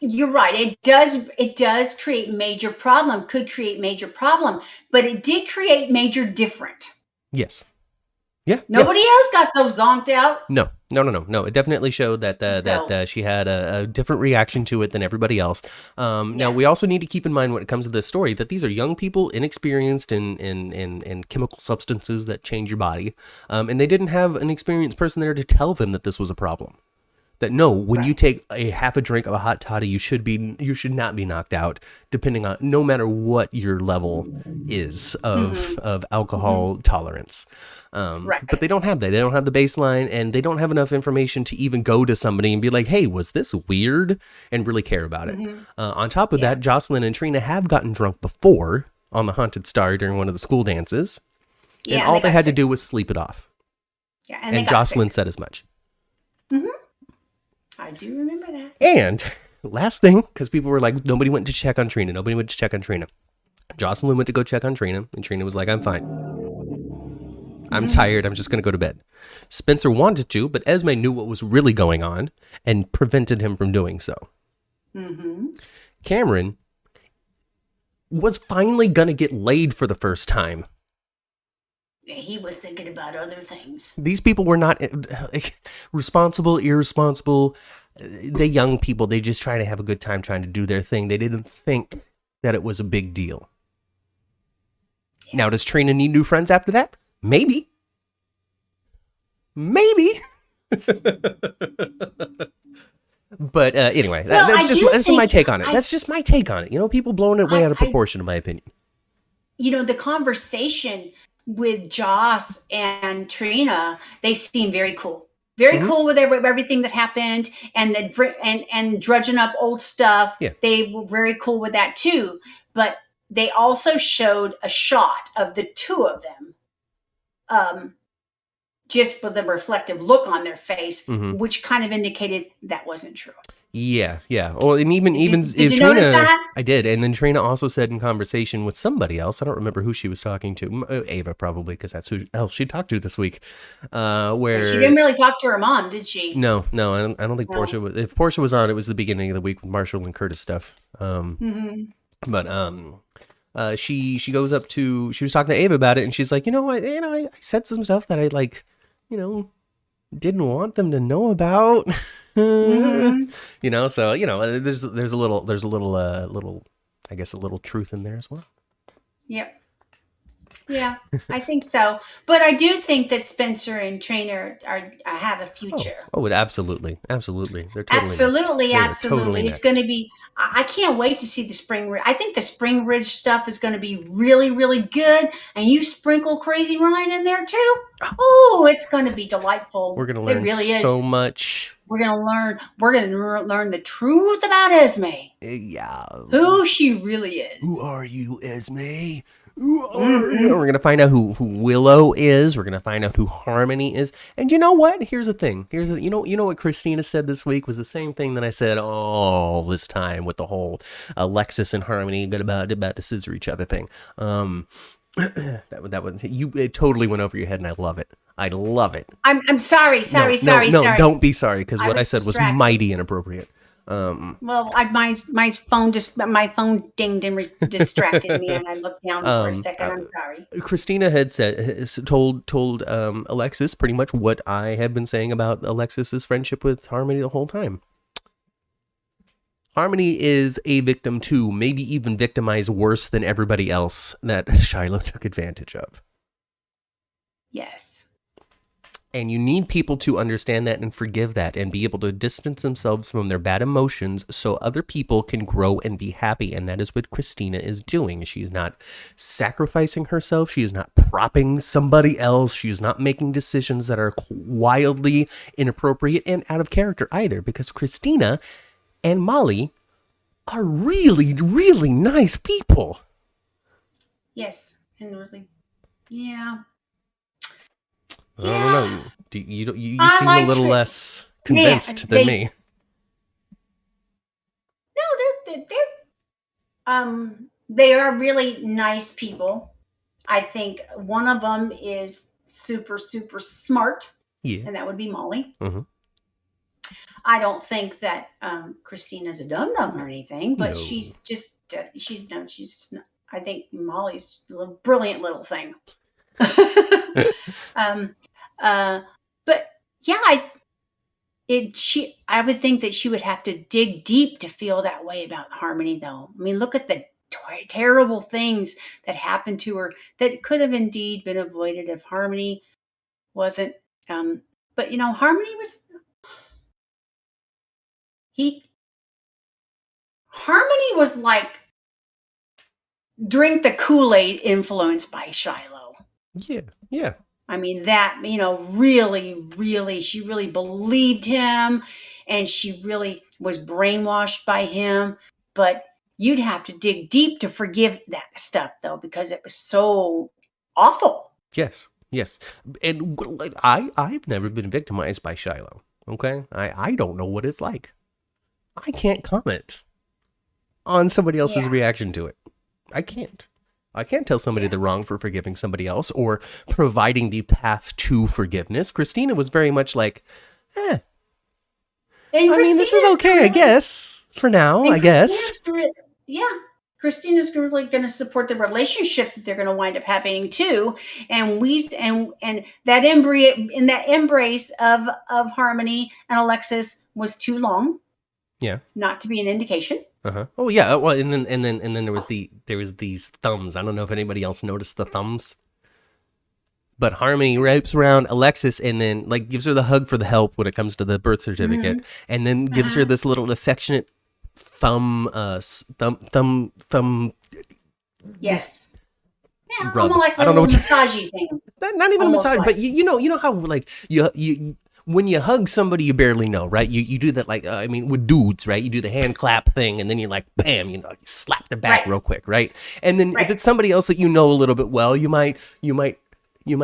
You're right. It does create major problem, could create major problem, but it did create major different. Yes. Yeah. Nobody else got so zonked out. No. It definitely showed that she had a different reaction to it than everybody else. Now, we also need to keep in mind when it comes to this story that these are young people, inexperienced in chemical substances that change your body, and they didn't have an experienced person there to tell them that this was a problem. That no, when you take a half a drink of a hot toddy, you should not be knocked out, depending on no matter what your level is of alcohol tolerance. But they don't have that. They don't have the baseline, and they don't have enough information to even go to somebody and be like, "Hey, was this weird?" and really care about it. On top of that, Jocelyn and Trina have gotten drunk before on the Haunted Star during one of the school dances, and all they had to do was sleep it off. Yeah, and Jocelyn said as much. I do remember that. And last thing, because people were like, nobody went to check on Trina. Jocelyn went to go check on Trina, and Trina was like, I'm fine. I'm tired. I'm just going to go to bed. Spencer wanted to, but Esme knew what was really going on and prevented him from doing so. Cameron was finally going to get laid for the first time. He was thinking about other things. These people were not responsible, irresponsible. The young people, they just try to have a good time trying to do their thing. They didn't think that it was a big deal. Now, does Trina need new friends after that? Maybe. But anyway, that's my take on it. That's just my take on it. You know, people blowing it way out of proportion, in my opinion. You know, the conversation with Joss and Trina, they seem very cool. Very cool with everything that happened, and drudging up old stuff. Yeah. They were very cool with that too. But they also showed a shot of the two of them, just with the reflective look on their face, which kind of indicated that wasn't true. Yeah. Well, and even did you Trina, notice that? I did, and then Trina also said in conversation with somebody else. I don't remember who she was talking to. Ava probably, because that's who else she talked to this week. Where she didn't really talk to her mom, did she? No, I don't think Portia was. If Portia was on, it was the beginning of the week with Marshall and Curtis stuff. But she goes up to. She was talking to Ava about it, and she's like, I said some stuff that I like, didn't want them to know about. So there's a little I guess a little truth in there as well. Yep. Yeah, I think so. But I do think that Spencer and Trina have a future. Oh, absolutely. They're totally absolutely. Totally it's going to be. I can't wait to see the Spring Ridge. I think the Spring Ridge stuff is going to be really, really good. And you sprinkle Crazy Ryan in there too. Oh, it's going to be delightful. We're going to learn so much. We're going to learn the truth about Esme. Yeah. Who she really is. Who are you, Esme? We're going to find out who Willow is. We're going to find out who Harmony is. And you know what? Here's the thing. You know what Kristina said this week was the same thing that I said all this time with the whole Alexis and Harmony about to scissor each other thing. That was it totally went over your head, and I love it. I love it. I'm sorry. No, don't be sorry, because what I said was mighty inappropriate. Well, my phone dinged and distracted me, and I looked down for a second. I'm sorry. Kristina had told Alexis pretty much what I had been saying about Alexis's friendship with Harmony the whole time. Harmony is a victim too, maybe even victimized worse than everybody else that Shiloh took advantage of. Yes. And you need people to understand that and forgive that and be able to distance themselves from their bad emotions so other people can grow and be happy. And that is what Kristina is doing. She's not sacrificing herself. She is not propping somebody else. She is not making decisions that are wildly inappropriate and out of character either, because Kristina and Molly are really, really nice people. Yes. And really, yeah. I don't know. You seem a little less convinced than me. No, they are really nice people. I think one of them is super, super smart. Yeah. And that would be Molly. I don't think that Christina's a dum dum or anything, but No. she's just not, I think Molly's just a little brilliant little thing. um, but yeah, I would think that she would have to dig deep to feel that way about Harmony, though. I mean, look at the terrible things that happened to her that could have indeed been avoided if Harmony wasn't. But Harmony was like drink the Kool-Aid influenced by Shiloh. Yeah. I mean, that, really, really, she really believed him and she really was brainwashed by him. But you'd have to dig deep to forgive that stuff, though, because it was so awful. Yes. And I've never been victimized by Shiloh. Okay. I don't know what it's like. I can't comment on somebody else's reaction to it. I can't tell somebody they're wrong for forgiving somebody else or providing the path to forgiveness. Kristina was very much like, I mean, this is okay, I guess, for now, I guess. Christina's really going to support the relationship that they're going to wind up having too. And that embrace of Harmony and Alexis was too long. Yeah. Not to be an indication. Oh yeah. Well, and then there was these thumbs. I don't know if anybody else noticed the thumbs, but Harmony wraps around Alexis and then like gives her the hug for the help when it comes to the birth certificate, and then gives her this little affectionate thumb. Yes. Yeah, rub. like I don't know what massagey thing. Not even Almost a massage, like. but you know how like you when you hug somebody you barely know, right? You do that like with dudes, right? You do the hand clap thing, and then you're like, bam, you slap their back real quick, right? And then if it's somebody else that you know a little bit well, you might do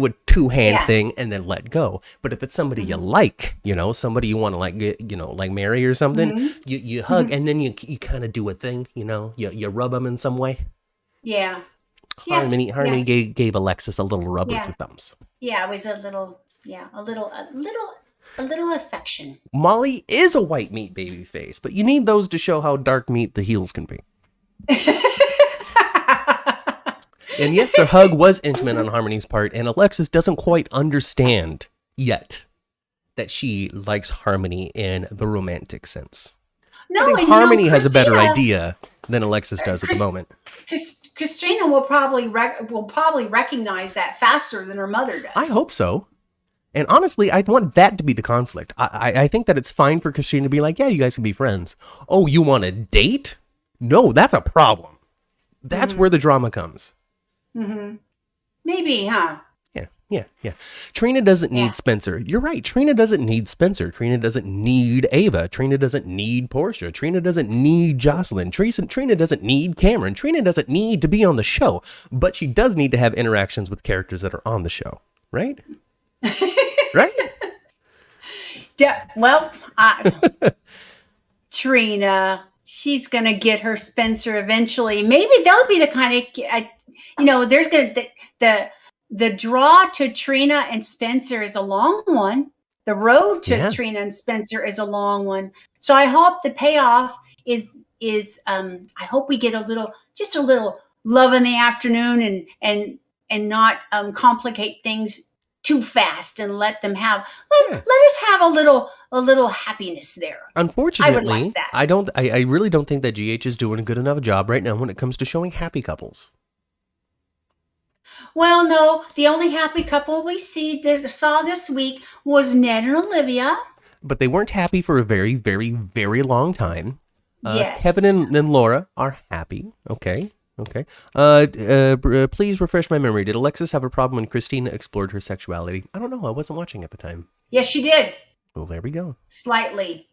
a two-hand thing and then let go. But if it's somebody you like, somebody you want to like get, like marry or something, you hug and then you kind of do a thing, you rub them in some way. Yeah. Harmony gave Alexis a little rub with her thumbs. Yeah, it was a little affection. Molly is a white meat baby face, but you need those to show how dark meat the heels can be. And yes, their hug was intimate on Harmony's part, and Alexis doesn't quite understand yet that she likes Harmony in the romantic sense. No, I think Harmony has a better idea than Alexis does at the moment. Kristina will probably recognize that faster than her mother does. I hope so. And honestly, I want that to be the conflict. I think that it's fine for Kristina to be like, yeah, you guys can be friends. Oh, you want to date? No, that's a problem. That's where the drama comes. Mm-hmm. Maybe, huh? Yeah. Trina doesn't need Spencer. You're right. Trina doesn't need Spencer. Trina doesn't need Ava. Trina doesn't need Portia. Trina doesn't need Jocelyn. Trina doesn't need Cameron. Trina doesn't need to be on the show. But she does need to have interactions with characters that are on the show. Right? Right? Yeah, well, Trina, she's going to get her Spencer eventually. Maybe they'll be the kind of, there's going to, the draw to Trina and Spencer is a long one. The road to Trina and Spencer is a long one. So I hope the payoff is I hope we get just a little love in the afternoon and not complicate things too fast and let them let us have a little happiness there. Unfortunately, I would like that. I really don't think that GH is doing a good enough job right now when it comes to showing happy couples. Well, no, the only happy couple we saw this week was Ned and Olivia. But they weren't happy for a very, very, very long time. Yes. Kevin and Laura are happy. Okay. Please refresh my memory. Did Alexis have a problem when Kristina explored her sexuality? I don't know. I wasn't watching at the time. Yes, she did. Well, there we go. Slightly,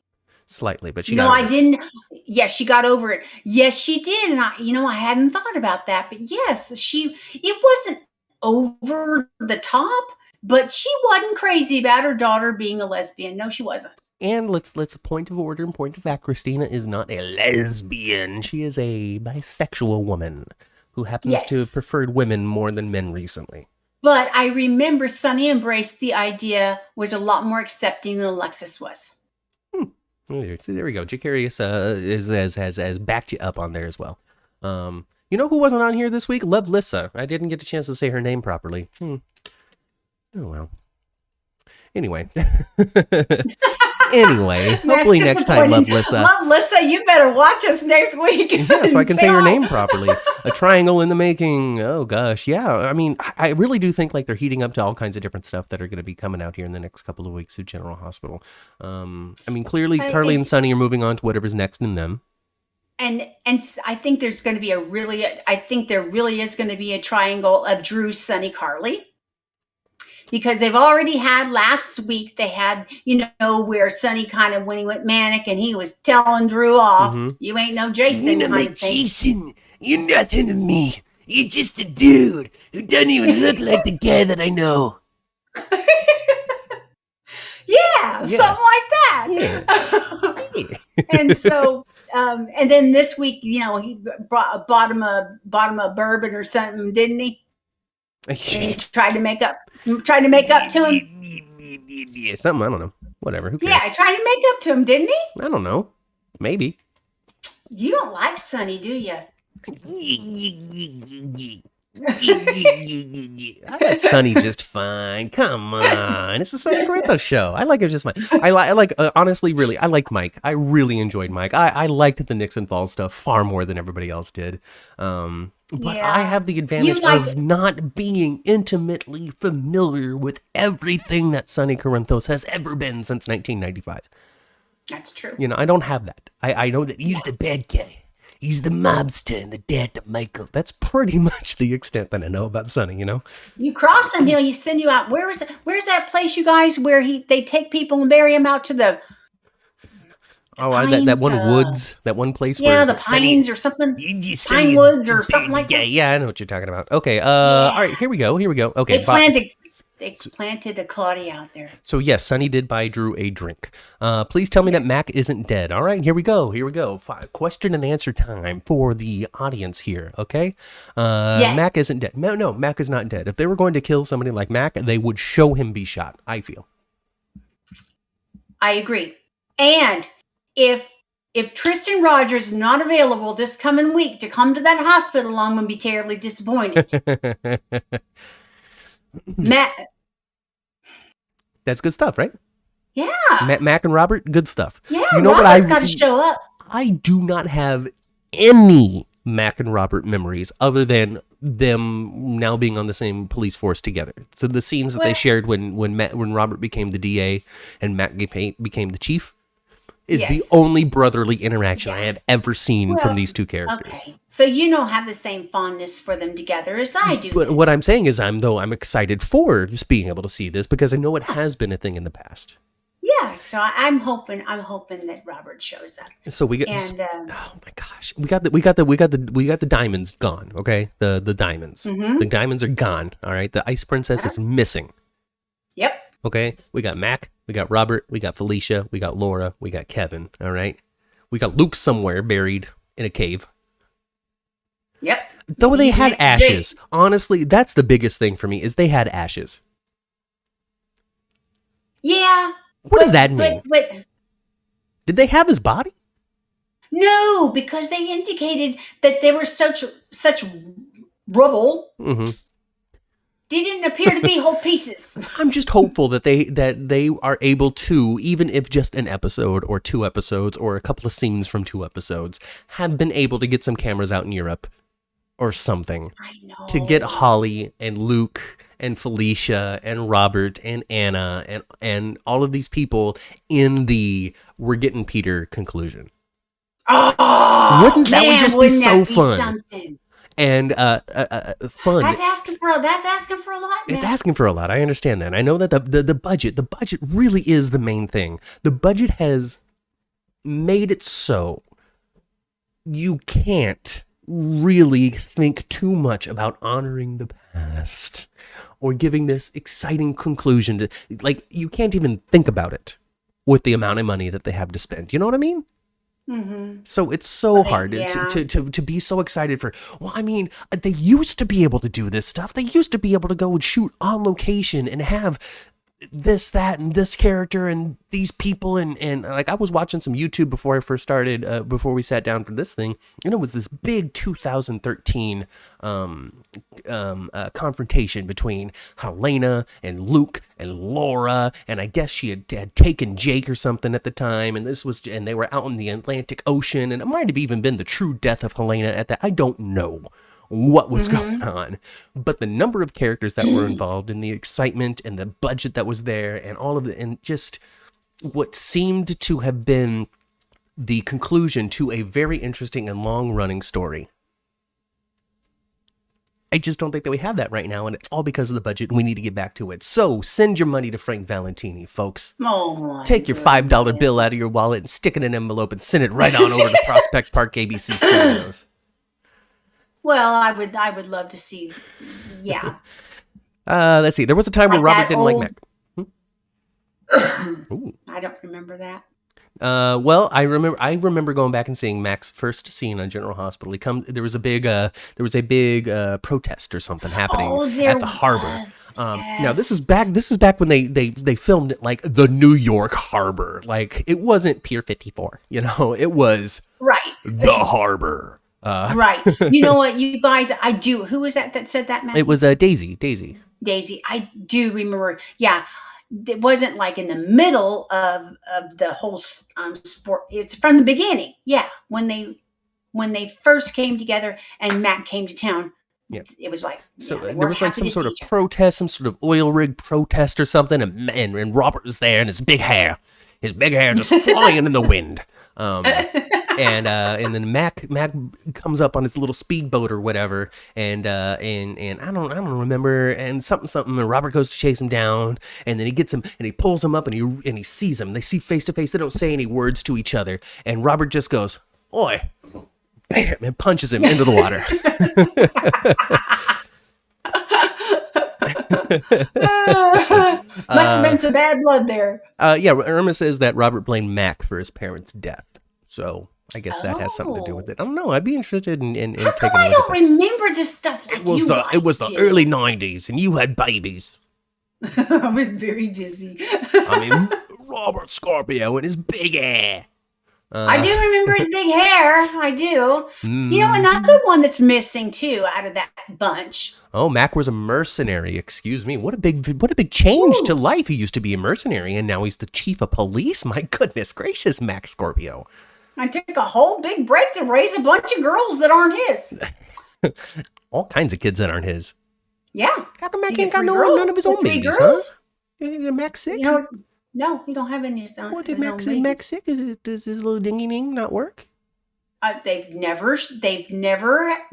but she I didn't. Yes, she got over it. Yes, she did. And I hadn't thought about that. But yes, it wasn't over the top, but she wasn't crazy about her daughter being a lesbian. No, she wasn't. And let's point of order and point of fact, Kristina is not a lesbian. She is a bisexual woman who happens to have preferred women more than men recently. But I remember Sonny embraced the idea, was a lot more accepting than Alexis was. So there we go. Jacarius has backed you up on there as well. You know who wasn't on here this week? Lovelissa. I didn't get a chance to say her name properly. Oh well. Anyway. Hopefully next time, Lovelissa. Lovelissa, you better watch us next week. Yeah, so I can say her name properly. A triangle in the making. Oh gosh, yeah. I mean, I really do think like they're heating up to all kinds of different stuff that are going to be coming out here in the next couple of weeks at General Hospital. I mean, clearly Carly and Sonny are moving on to whatever's next in them. And I think there's going to be there really is going to be a triangle of Drew, Sonny, Carly. Because they've already had last week, they had, where Sonny kind of when he went manic and he was telling Drew off, you ain't no Jason kind of thing. Jason, you're nothing to me. You're just a dude who doesn't even look like the guy that I know. Yeah, something like that. Yeah. And so, and then this week, he bought him a bourbon or something, didn't he? And he tried to make up to him. Yeah, something, I don't know. Whatever, who cares? Yeah, tried to make up to him, didn't he? I don't know. Maybe. You don't like Sonny, do you? I like Sonny just fine. Come on. It's the Sonny Carruthers show. I like him just fine. I like honestly, really, I liked Mike. I really enjoyed Mike. I liked the Nixon Falls stuff far more than everybody else did. But Yeah. I have the advantage of not being intimately familiar with everything that Sonny Carruthers has ever been since 1995. That's true. I don't have that. I know that He's the bad guy. He's the mobster and the dad to Michael. that's pretty much the extent that I know about Sonny, You cross him, he'll send you out. Where's that place, you guys, where they take people and bury them out to the that one Pines, woods, that one place where the Pines or something, You just say Pine you Woods or bad something like guy. that. Yeah, I know what you're talking about. Okay, all right, here we go. Okay, They planted a Claudia out there. so yes, Sonny did buy Drew a drink. Please tell me that Mac isn't dead. All right, here we go. Question and answer time for the audience here, okay? Yes. Mac isn't dead. No, Mac is not dead. If they were going to kill somebody like Mac, they would show him be shot, I feel. I agree. And if Tristan Rogers is not available this coming week to come to that hospital, I'm going to be terribly disappointed. Matt, That's good stuff, right? yeah, Mac and Robert, good stuff. yeah. You know what Robert's got to show up. I do not have any Mac and Robert memories other than them now being on the same police force together. So the scenes that they shared when Robert became the DA and Mac became the chief is the only brotherly interaction I have ever seen from these two characters. Okay, so you don't have the same fondness for them together as I do. But what I'm saying is I'm excited for just being able to see this because I know it has been a thing in the past. Yeah, so I'm hoping that Robert shows up. So we get And oh my gosh, we got the diamonds gone. Okay, the diamonds, the diamonds are gone. All right, the Ice Princess is missing. yep, Okay, we got Mac, we got Robert, we got Felicia, we got Laura, we got Kevin. All right, we got Luke somewhere buried in a cave. yep. Though they had Next ashes. Jason. Honestly, that's the biggest thing for me is they had ashes. Yeah. What does that mean? But Did they have his body? no, because they indicated that they were such rubble. Mm-hmm. They didn't appear to be whole pieces. I'm just hopeful that they are able to, even if just an episode or 2 episodes or a couple of scenes from 2 episodes, have been able to get some cameras out in Europe or something I know. to get Holly and Luke and Felicia and Robert and Anna and all of these people in the "we're getting Peter" conclusion. Oh, Wouldn't that would just be wouldn't so that be fun? something? And fun. That's asking for a lot. It's man. asking for a lot. I understand that. I know that the budget really is the main thing. The budget has made it so you can't really think too much about honoring the past or giving this exciting conclusion to, like, you can't even think about it with the amount of money that they have to spend. You know what I mean? So it's so But hard yeah. to be so excited for. Well, I mean, they used to be able to do this stuff. They used to be able to go and shoot on location and have this, that, and this character and these people and like I was watching some YouTube before I first started, before we sat down for this thing, and it was this big 2013 confrontation between Helena and Luke and Laura, and I guess she had taken Jake or something at the time, and they were out in the Atlantic Ocean, and it might have even been the true death of Helena at that. I don't know what was going on, but the number of characters that were involved and the excitement and the budget that was there and all of it, and just what seemed to have been the conclusion to a very interesting and long running story. I just don't think that we have that right now, and it's all because of the budget, and we need to get back to it. So send your money to Frank Valentini, folks. Take your $5 bill out of your wallet and stick it in an envelope and send it right on over to Prospect Park ABC Studios. Well, I would love to see. Yeah. Let's see. There was a time where Like Robert that didn't like old- Mac. Ooh. I don't remember that. Well, I remember going back and seeing Mac's first scene on General Hospital. There was a big protest or something happening There at the harbor. was, Now this is back when they filmed it like the New York harbor. Like it wasn't Pier 54, it was Right. the harbor. Right. You know what, you guys, I do. Who was that said that, Matthew? It was Daisy. Daisy. I do remember. Yeah. It wasn't like in the middle of the whole sport. It's from the beginning. Yeah. When they first came together and Mac came to town. Yeah. It was like, So they there were was like happy some to sort see of each other. protest, some sort of oil rig protest or something, and Robert was there and his big hair just flying in the wind. And then Mac comes up on his little speedboat or whatever, and I don't remember, and something, and Robert goes to chase him down, and then he gets him and he pulls him up and he sees him. They see face to face. They don't say any words to each other, and Robert just goes, "Oi!" Bam, and punches him into the water. Must have been some bad blood there. Yeah, Irma says that Robert blamed Mac for his parents' death. So I guess that has something to do with it. I don't know. I'd be interested in taking a look I at don't that. remember this stuff like It was the do. early 90s, and you had babies. I was very busy. I mean, Robert Scorpio and his big hair. I do remember his big hair. I do. You know, another one that's missing too out of that bunch. Oh, Mac was a mercenary. Excuse me. What a big change to life. He used to be a mercenary, and now he's the chief of police. My goodness gracious, Mac Scorpio. I took a whole big break to raise a bunch of girls that aren't his. All kinds of kids that aren't his. Yeah. How come Mac You ain't get got three girls- none of his own three babies, girls? huh? Is Mac sick? You know, no, he don't have any of his own. What did his own Mac babies. Mac sick? Does his little dingy ding not work? They've never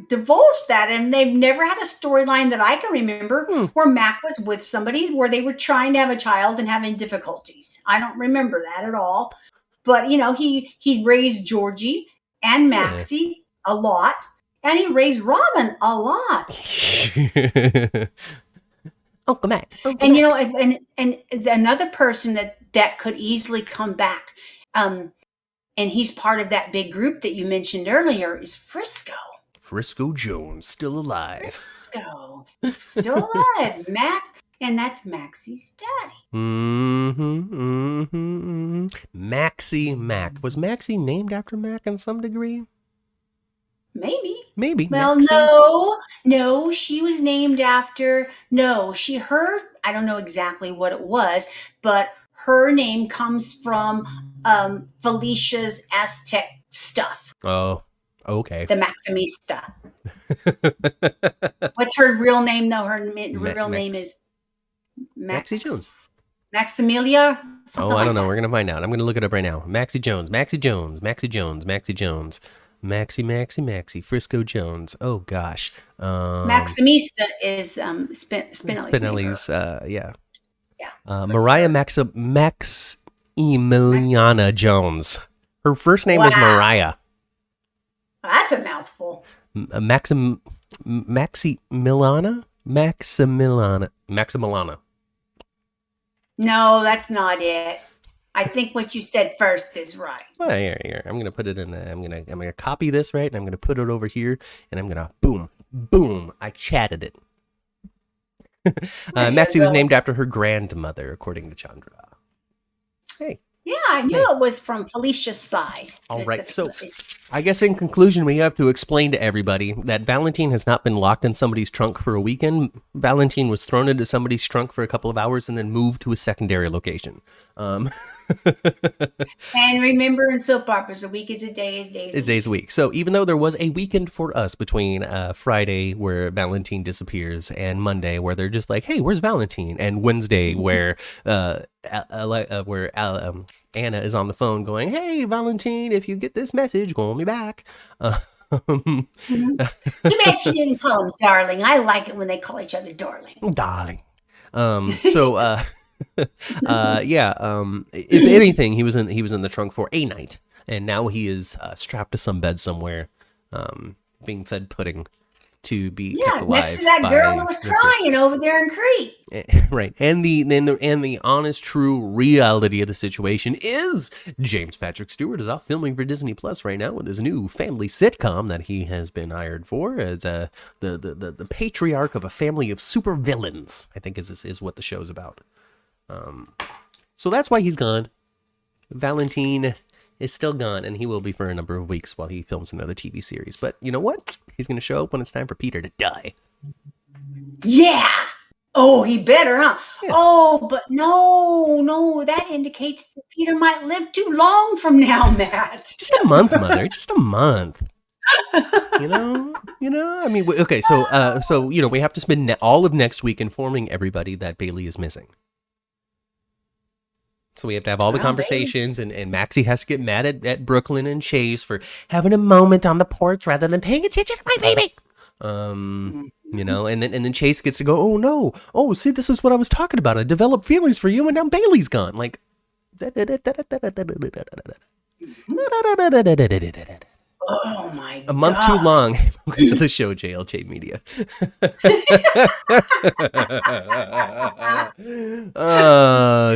divulged that, and they've never had a storyline that I can remember where Mac was with somebody where they were trying to have a child and having difficulties. I don't remember that at all. But he raised Georgie and Maxie a lot, and he raised Robin a lot. Uncle Mac. And and another person that could easily come back, and he's part of that big group that you mentioned earlier, is Frisco. Frisco Jones, still alive. Frisco, still alive. Mac, and that's Maxie's daddy. Maxie Mac. Was Maxie named after Mac in some degree? Maybe. Well, Maxie. no, she was named after, I don't know exactly what it was, but her name comes from Felicia's Aztec stuff. Oh, okay. The Maximista. What's her real name, though? Her real name is Maxie Jones. Maximilia? Oh, I don't know. We're going to find out. I'm going to look it up right now. Maxie Jones. Maxie, Frisco Jones. Oh, gosh. Maximista is Spinelli's. Spinelli's, yeah. Yeah. Mariah Maximiliana Jones. Her first name was Mariah. That's a mouthful. Maximiliana? Maximiliana. No, that's not it. I think what you said first is right. Well, here. I'm gonna put it in. I'm gonna copy this, right, and I'm gonna put it over here, and I'm gonna boom. I chatted it. Maxie was named after her grandmother, according to Chandra. Hey. Yeah, I knew it was from Felicia's side. All right, so I guess in conclusion, we have to explain to everybody that Valentine has not been locked in somebody's trunk for a weekend. Valentine was thrown into somebody's trunk for a couple of hours and then moved to a secondary location. And remember, in soap operas, a week is a day, is days. Days a week. So even though there was a weekend for us between Friday, where Valentine disappears, and Monday, where they're just like, "Hey, where's Valentine?" and Wednesday, where Anna is on the phone going, "Hey, Valentine, if you get this message, call me back." Too bad she didn't call him darling. I like it when they call each other darling. Darling. If anything, he was in the trunk for a night, and now he is strapped to some bed somewhere, being fed pudding to be kept alive. Next to that girl that was crying over there in Crete. Right, and the honest, true reality of the situation is James Patrick Stewart is out filming for Disney Plus right now with his new family sitcom that he has been hired for as the patriarch of a family of supervillains. I think is what the show's about. So that's why he's gone. Valentine is still gone, and he will be for a number of weeks while he films another TV series. But you know what? He's going to show up when it's time for Peter to die. Yeah. Oh, he better, huh? Yeah. Oh, but no, that indicates that Peter might live too long from now, Matt. Just a month, Mother. Just a month. You know. I mean, okay. So we have to spend all of next week informing everybody that Bailey is missing. So we have to have all the conversations, and Maxie has to get mad at Brook Lynn and Chase for having a moment on the porch rather than paying attention to my baby. And then Chase gets to go, "Oh no, see, this is what I was talking about. I developed feelings for you, and now Bailey's gone." Like, oh my God. A month too long. Welcome to the show, JLJ Media.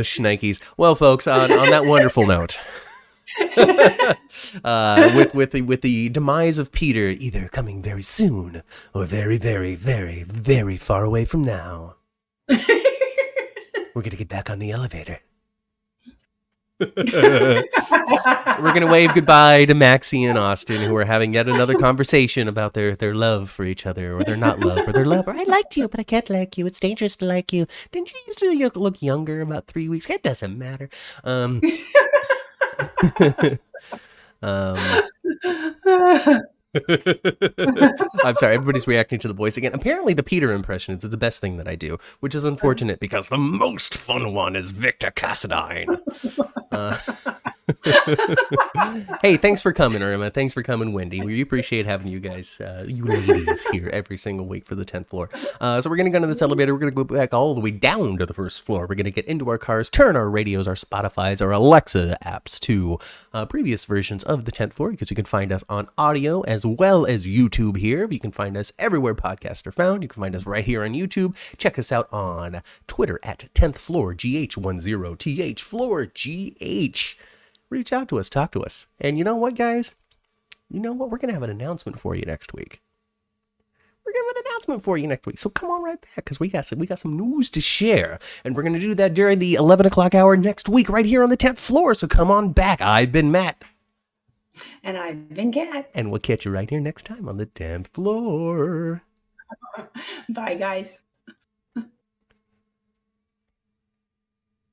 Shnikes. Well, folks, on that wonderful note, with the demise of Peter either coming very soon or very, very, very, very far away from now, we're gonna get back on the elevator. We're going to wave goodbye to Maxie and Austin, who are having yet another conversation about their love for each other, or their not love, or their love, or "I liked you, but I can't like you. It's dangerous to like you. Didn't you used to look younger about 3 weeks? It doesn't matter." I'm sorry, everybody's reacting to the voice again. Apparently the Peter impression is the best thing that I do, which is unfortunate because the most fun one is Victor Cassadine. Hey, thanks for coming, Irma. Thanks for coming, Wendy. We appreciate having you guys, you ladies, here every single week for the 10th floor. So we're going to go into this elevator. We're going to go back all the way down to the first floor. We're going to get into our cars, turn our radios, our Spotifys, our Alexa apps to previous versions of the 10th floor, because you can find us on audio as well as YouTube here. You can find us everywhere podcasts are found. You can find us right here on YouTube. Check us out on Twitter at 10th floor GH10TH floor GH. Reach out to us, talk to us. And you know what, guys? You know what? We're going to have an announcement for you next week. So come on right back, because we got some news to share. And we're going to do that during the 11 o'clock hour next week right here on the 10th floor. So come on back. I've been Matt. And I've been Kat. And we'll catch you right here next time on the 10th floor. Bye, guys.